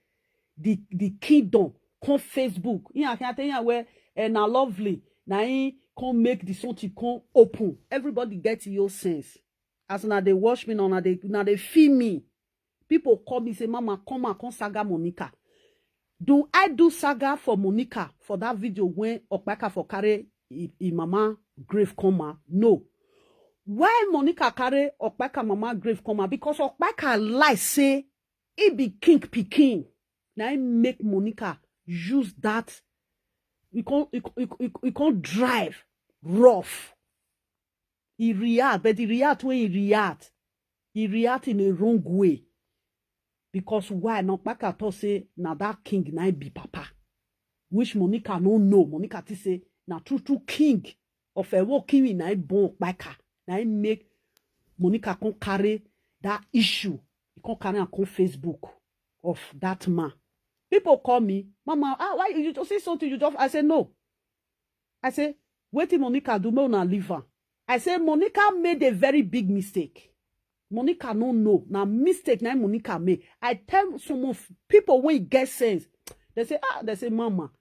the kingdom come Facebook. I can't tell you where na lovely. Now he come make the something come open. Everybody get your sense. As now they watch me now they feel me. People call me say mama come saga Monica. Do I do saga for Monica for that video when Okpaka for carry mama grave come? No. Why Monica carry Okpaka mama grave come? Because Okpaka lie say he be king pikin. Now he make Monica use that. We can't drive rough. He react, but he react when he react. He react in a wrong way. Because why not back at all say now that king na be papa. Which Monica no know. Monica ti say na true king of a walking in na born back. Now make Monica can carry that issue. He can carry on Facebook of that man. People call me, mama, why you just say something? You just I say no. I say, Wetin Monica do me una leave her. I say Monica made a very big mistake. Monica no know. Now mistake na Monica made. I tell some of people when you get sense, they say mama,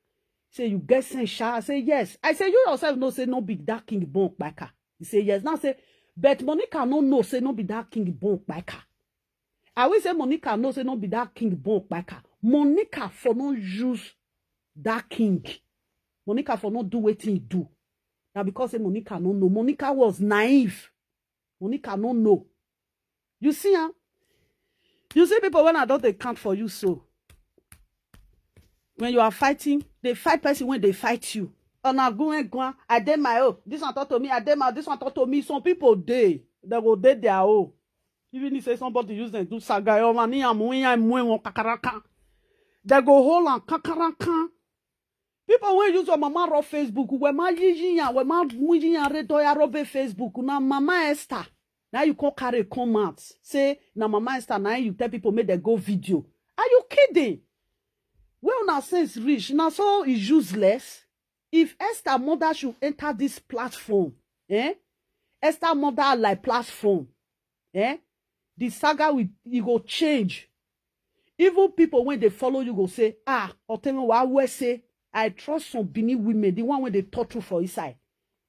say you get sense, sha. I say yes. I say you yourself know say no be that king born backer. You say yes. Now say, but Monica no know say no be that king born backer. I will say Monica no say no be that king born backer. Monica for no use that king. Monica for not do wetin he do. Now because say Monica no know. Monica was naive. Monica no know. You see, huh? You see people when I don't they count for you so. When you are fighting, they fight person when they fight you. And I go, I did my own. This one talk to me, I did my this one talk to me. Some people they go dead their own. Even if say somebody use them do saga, they go hold on kakaraka. People when use your mama raw Facebook, when my yijiya, when my mujiya redoya robe Facebook, na mama Esther. Now you can't carry comments. Say, na mama Esther, now you tell people make they go video. Are you kidding? Well, now since rich, now so is useless. If Esther mother should enter this platform, Esther mother like platform, the saga will go change. Even people when they follow you go say, or tell me what I will say. I trust some Benin women, the one when they talk to for inside.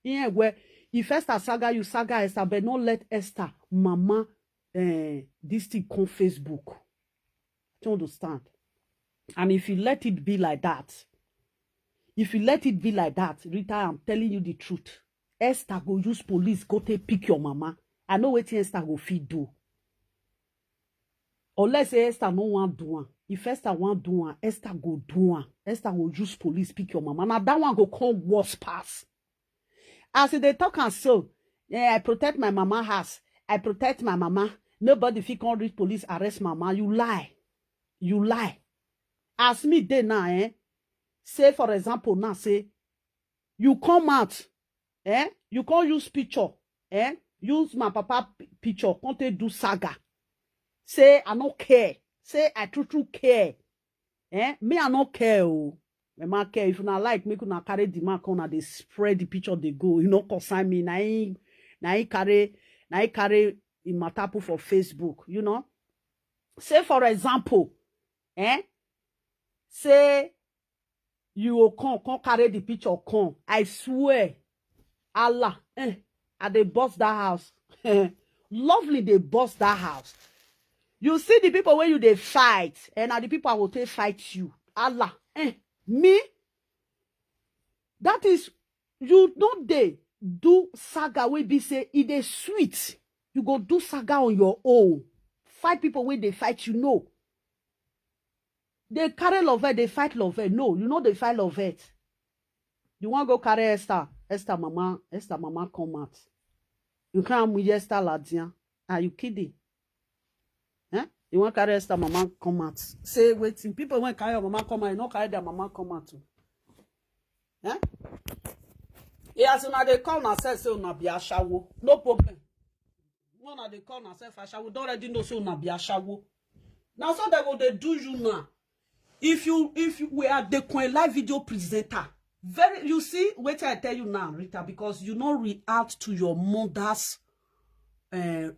Yeah, where if Esther saga, you saga Esther, but not let Esther, mama, this thing come Facebook. Do you understand? And if you let it be like that, Rita, I'm telling you the truth. Esther go use police, go take pick your mama. I know what Esther go feed do. Unless Esther no want do one. If Esther want do one, Esther go do one. Esther will use police pick your mama. Now that one go come worse pass. As they talk and so, I protect my mama house. I protect my mama. Nobody fit come reach police arrest mama. You lie. You lie. As me dey now, say for example now say, you come out, you can't use picture, use my papa picture, can't do saga. Say I don't care. Say I true care. Me I don't care. Oh. Me ma care. If you not like, me could not carry the mark on and they spread the picture they go. You know, consign me. Na I carry in my tapu for Facebook. You know. Say for example, say you come carry the picture come. I swear, Allah, I they bust that house. Lovely, they bust that house. You see the people where you they fight, and now the people I will take fight you. Allah, me. That is, you know they do saga where be say it is sweet. You go do saga on your own. Fight people when they fight you, know. They carry Lovette, they fight Lovette. No, you know they fight Lovette. You want to go carry Esther? Esther mama come out. You can't move Esther Ladian. Are you kidding? You want to carry Esther mama come out? Say waiting. People want to carry your mama come out. You don't carry their mama come out too. Yeah, so now they call themselves say una be ashawo. No problem. Now they call themselves ashawo. Don't already know say una be ashawo. Now so they will they do you now. If you we are the live video presenter, you see, wait till I tell you now, Rita, because you don't react to your mother's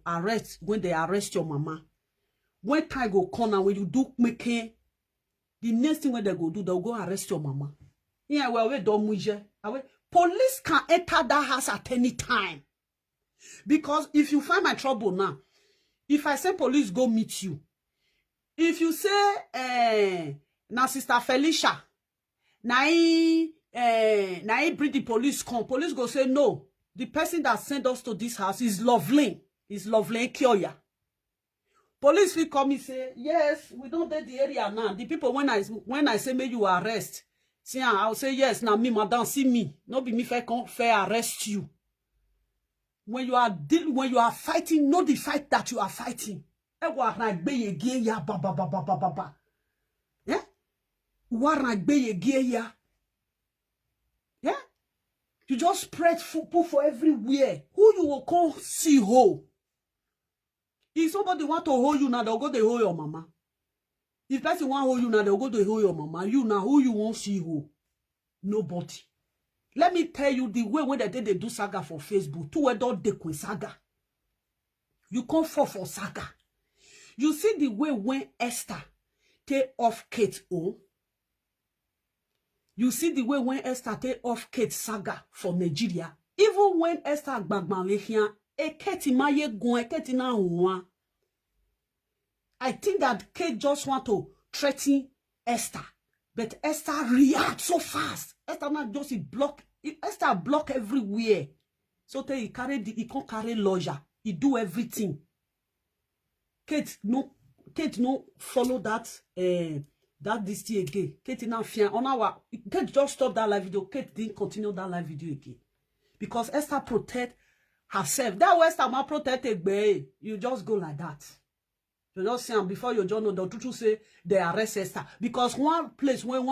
arrest when they arrest your mama. When time go corner, when you do making the next thing when they go do, they'll go arrest your mama. Yeah, well, we don't move. Police can enter that house at any time. Because if you find my trouble now, if I say police go meet you, if you say now Sister Felicia, now bring the police come, police go say no. The person that sent us to this house is Lovely. Is Lovely Kioya. Police will come and say, yes, we don't get the area now. The people when I say may you arrest, see, I'll say yes, now me, madam, see me. No be me fair arrest you. When you are fighting, know the fight that you are fighting. Yeah? Yeah? You just spread football for everywhere. Who you will call see ho? If somebody want to hold you now, they'll go to hold your mama. If person want to hold you now, they'll go to hold your mama. You now, who you won't see who? Nobody. Let me tell you the way when they do saga for Facebook. Two don't dekwe saga. You come for saga. You see the way when Esther take off Kate's own. You see the way when Esther take off Kate's saga for Nigeria. Even when Esther Bagbanlehian, I think that Kate just want to threaten Esther. But Esther reacts so fast. Esther not just block. Esther block everywhere. So he can't carry lawyer. He do everything. Kate no follow that this thing again. Kate now fear on our Kate just stop that live video. Kate didn't continue that live video again. Because Esther protect herself. That way Esther ma protect a you just go like that. You just see before you don't know the truth say they arrest Esther. Because one place when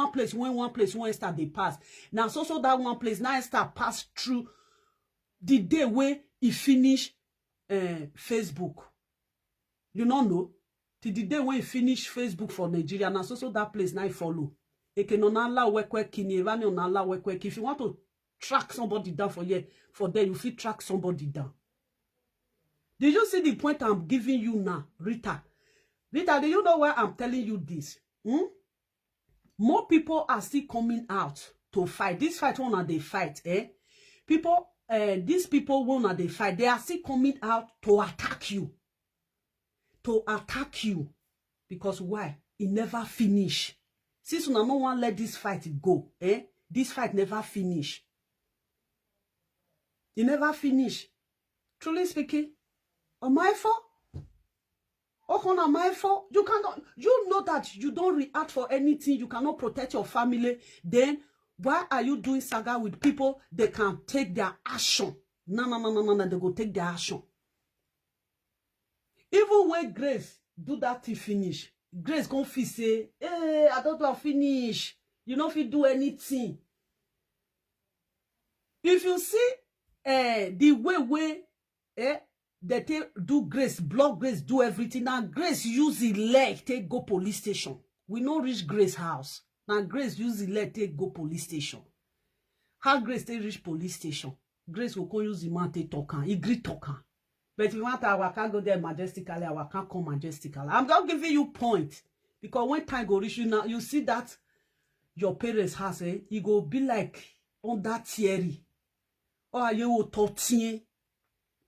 Esther they pass. Now so that one place now Esther pass through the day where he finish Facebook. You don't know. Till the day when he finish Facebook for Nigeria. Now so that place now follow. If you want to track somebody down for there, you feel track somebody down. Did you see the point I'm giving you now, Rita? Rita, do you know why I'm telling you this? More people are still coming out to fight. This fight one they fight, People, these people one they fight. They are still coming out to attack you. To attack you. Because why? It never finish. Since no one let this fight go, this fight never finish. It never finish. Truly speaking, am I for? Oh, am I for? You cannot. You know that you don't react for anything. You cannot protect your family. Then why are you doing saga with people? They can take their action. No. They go take their action. Even when Grace do that to finish, Grace gonna feel say, "Hey, I don't want to finish. You know if you do anything." If you see the way they do Grace, block Grace, do everything. Now Grace use the leg, take go police station. We no reach Grace house. Now Grace use the leg, take go police station. How Grace take reach police station? Grace will go use the man take talk. He greet talk. But if you want I can't go there majestically, I can't come majestically. I'm just giving you point. Because when time go reach you now, you see that your parents house, it go be like on that theory. Or you will talk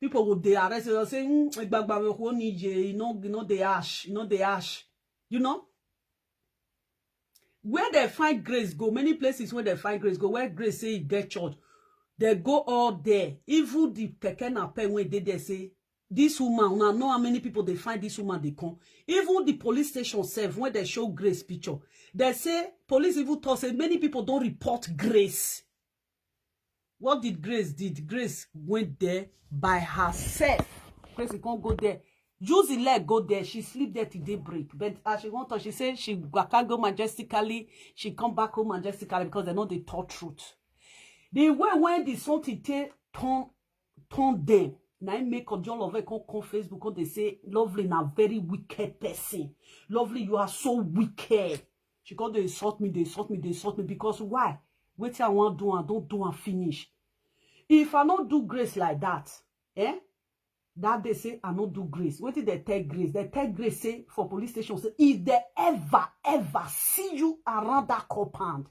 People will they arrest you say, you know the ash, the ash. You know? Where they find grace go, many places where they find grace go, where grace say get church, they go all there. Even the Tekena pen when they say, this woman, now know how many people they find this woman they come. Even the police station self, when they show grace picture, they say, police even told say, many people don't report grace. What did Grace did? Grace went there by herself. Grace can't go there. Use the leg, go there. She sleep there till daybreak. But as she went on, she said she can't go majestically. She come back home majestically because they know the thought truth. The way when the something turn them, now I make a John Love come Facebook because they say Lovely na very wicked person. Lovely, you are so wicked. She called they insult me because why? Wetin I want do and don't do and finish. If I not do grace like that, that they say I not do grace. What did they tell grace? They tell grace say for police station say if they ever see you around that compound,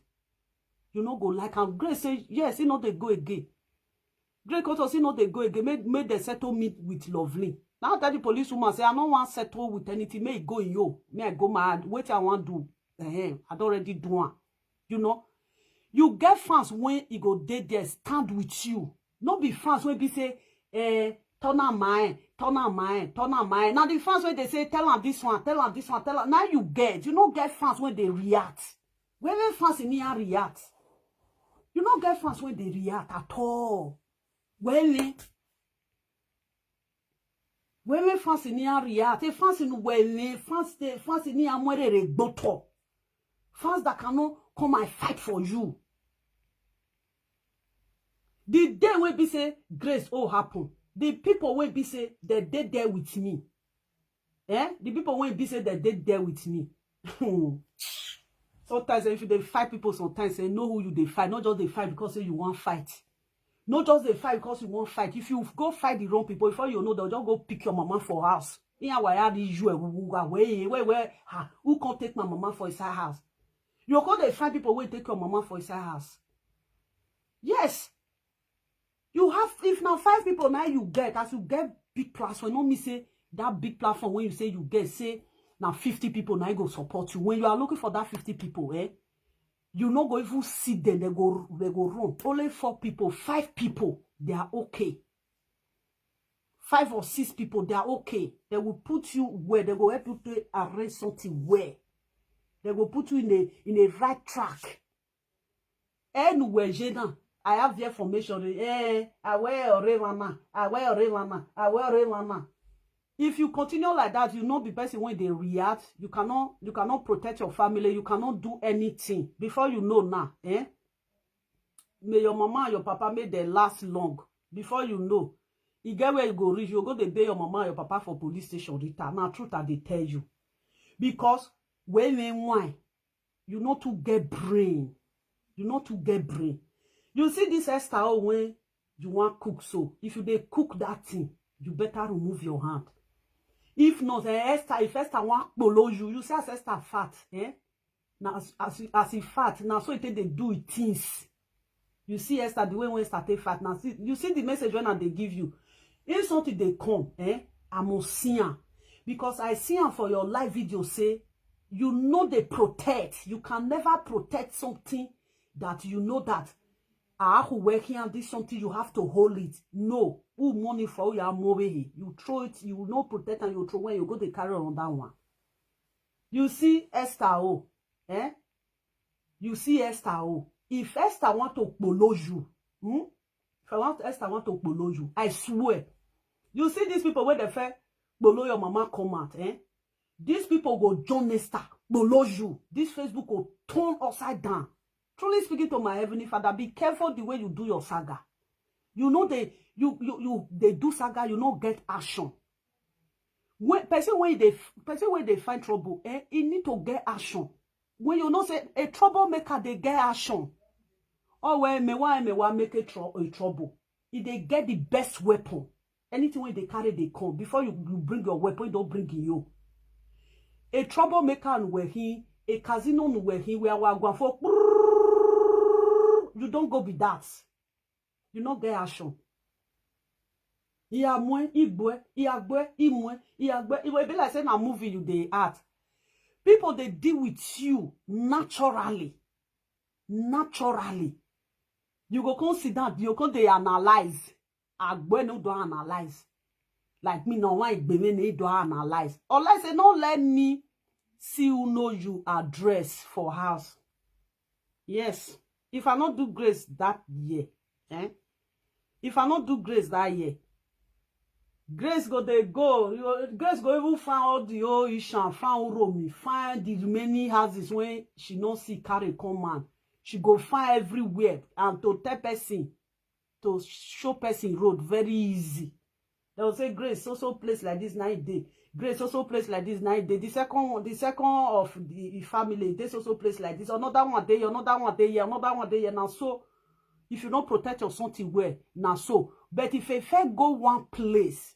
you know go like and grace say yes, you know they go again. Grace also see no they go again. Made they settle meet with Lovely. Now that the police woman say I don't want settle with anything. May go yo. May I go mad. What I want do? I don't already do one. You know. You get fans when you go there stand with you. Not be fans when be say, turn on mine. Now the fans when they say, tell them this one. Now you don't get fans when they react. When fans in here react, you don't get fans when they react at all. When fans in here react, fans in fans in here more regboto. Fans that cannot come and fight for you. The day when be say grace all happen. The people when be say they dead there with me. The people when be say they dead there with me. Sometimes if they fight people, sometimes they know who you they fight. Not just they fight because say you want fight. Not just they fight because you want fight. If you go fight the wrong people, before you know they'll just go pick your mama for house. Who can't take my mama for his house? You call they find people will take your mama for his house. Yes. You have, if now 5 people now you get, as you get big platform, no me say that big platform when you say you get, say now 50 people now go support you. When you are looking for that 50 people, you not go even see them, they go run. Only 4 people, 5 people, they are okay. 5 or 6 people, they are okay. They will put you where they go help you to arrange something where. They will put you in a right track. Anywhere, I have the information. If you continue like that, you know the person when they react, you cannot protect your family, you cannot do anything. Before you know now, may your mama and your papa may they last long. Before you know, you get where you go reach, you go to pay your mama and your papa for police station, Rita. Now truth that they tell you. Because why? You not to get brain. You see this Esther when you want cook so. If you they cook that thing, you better remove your hand. If not, if Esther want below you, you say as Esther fat, Now as he fat, now so it they do it things. You see Esther the way when Esther take fat. Now see, you see the message when they give you. If something they come, I must see her. Because I see her for your live video say, you know they protect. You can never protect something that you know that who work here and this something you have to hold it. No. Who money for you are more you throw it, you will not protect and you throw when you go to carry on that one. You see Esther You see Esther If Esther want to follow you, if Esther want to follow you, I swear. You see these people where they say below your mama come out, These people go join Esther, below you. This Facebook will turn upside down. Truly speaking to my heavenly Father, be careful the way you do your saga. You know they do saga, you know get action. When they find trouble, you need to get action. When you know say a troublemaker, they get action. Or when me want make a trouble. If they get the best weapon, anything when they carry they come. Before you bring your weapon, you don't bring you. A troublemaker where he, a casino where he, where we are going for. You don't go with that. You not get action. Iamwe, Igwe, Iagwe, Imwe, Iagwe. It will be like saying a movie you they act. People they deal with you naturally. Naturally. You go consider, you go they analyze. Agwe no do analyze. Like me no one Igbe me do analyze. Unless say no let me see who know you address for house. Yes. If I not do grace that year, if I not do grace that year, grace go they go. Grace go even find all the old Ishan, find Romi, find the remaining houses when she not see carry command. She go find everywhere and to tell person, to show person road very easy. They will say grace also place like this 9 day. Grace also place like this 9 day. The second of the family, this also place like this. Another one day, another one day, another one day. Now so, if you don't protect your something well, now so. But if you first go one place,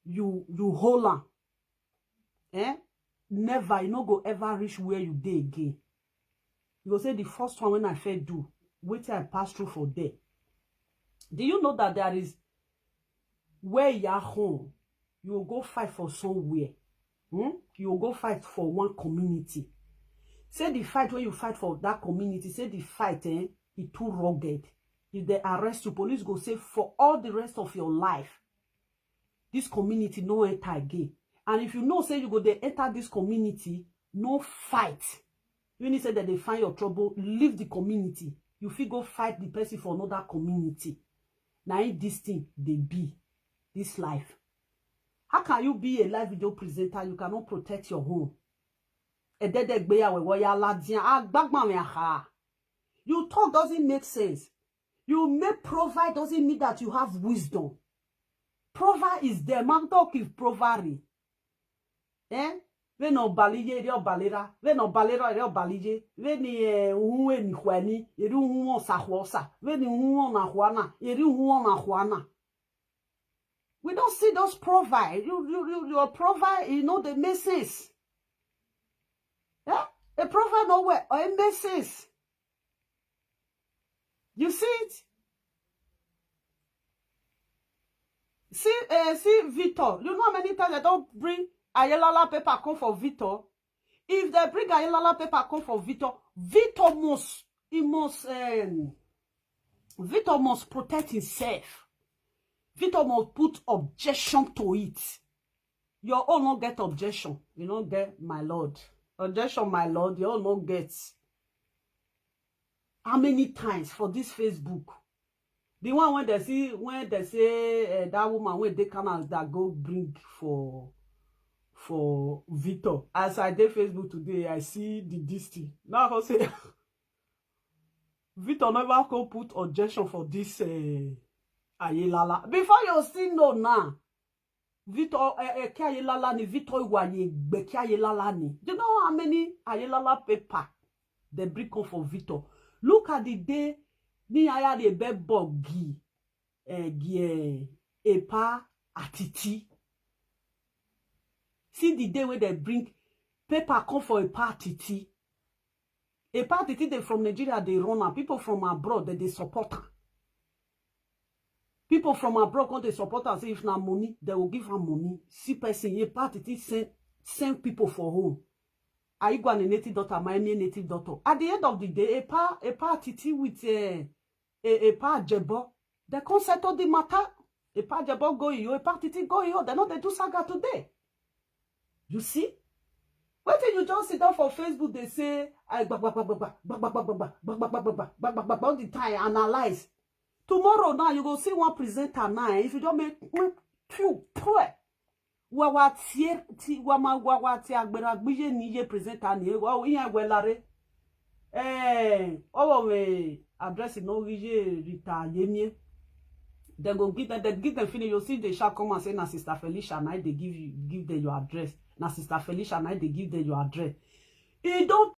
you hold on, never, you no go ever reach where you dey again. You go say the first one when I first do, wait till I pass through for there. Do you know that there is where you are home? You will go fight for somewhere. You will go fight for one community. Say the fight when you fight for that community, say the fight, it too rugged. If they arrest you, police go say for all the rest of your life, this community no enter again. And if you know, say you go they enter this community, no fight. When you say that they find your trouble, leave the community. You feel go fight the person for another community. Now this thing they be this life. How can you be a live video presenter? You cannot protect your home. You talk doesn't make sense. You may provide doesn't mean that you have wisdom. Provide is there. Man talk is provide. When no balije rio balera. When no balera rio balije. When ni uwe ni huani. Eri uwe sa huosa. When ni uwe na huana. Eri uwe na huana. We don't see those provide. You provide, you know, the messes. A provide nowhere or a messes. You see it? See Victor. You know how many times they don't bring Ayelala paper come for Victor? If they bring Ayelala paper come for Victor, Victor must protect himself. Victor must put objection to it. Your own not get objection. You don't get, my lord. Objection, my lord. You all not get. How many times for this Facebook? The one when they say that woman when they come that go bring for Victor. As I did Facebook today, I see this thing. Now I say Victor never go put objection for this Ayelala. Before you still know now, Victor Ayelala ni Victor Waye Beki Ayelala ni. Do you know how many Ayelala paper they bring come for Victor? Look at the day ni aya de bebo gi epa atiti. See the day when they bring paper come for epa atiti. Epa atiti they from Nigeria they run am. People from abroad they support her. People from abroad come they support her. Say if na money they will give her money. See person epa atiti send people for home. Are you going a native daughter? My native daughter. At the end of the day, a party with a pa jebo. They can't settle the matter. A pa jebo go you, a party go you. They know they do saga today. You see? What you just sit down for Facebook? They say all the time analyze. Tomorrow now you go see one presenter now. If you don't make wawati agbera gbije ni ye presenter ni wa yan welare we address no Rita yemie. Then go give them finish. You see they shall come and say na Sister Felicia now they give them your address. Na Sister Felicia now they give them your address. It don't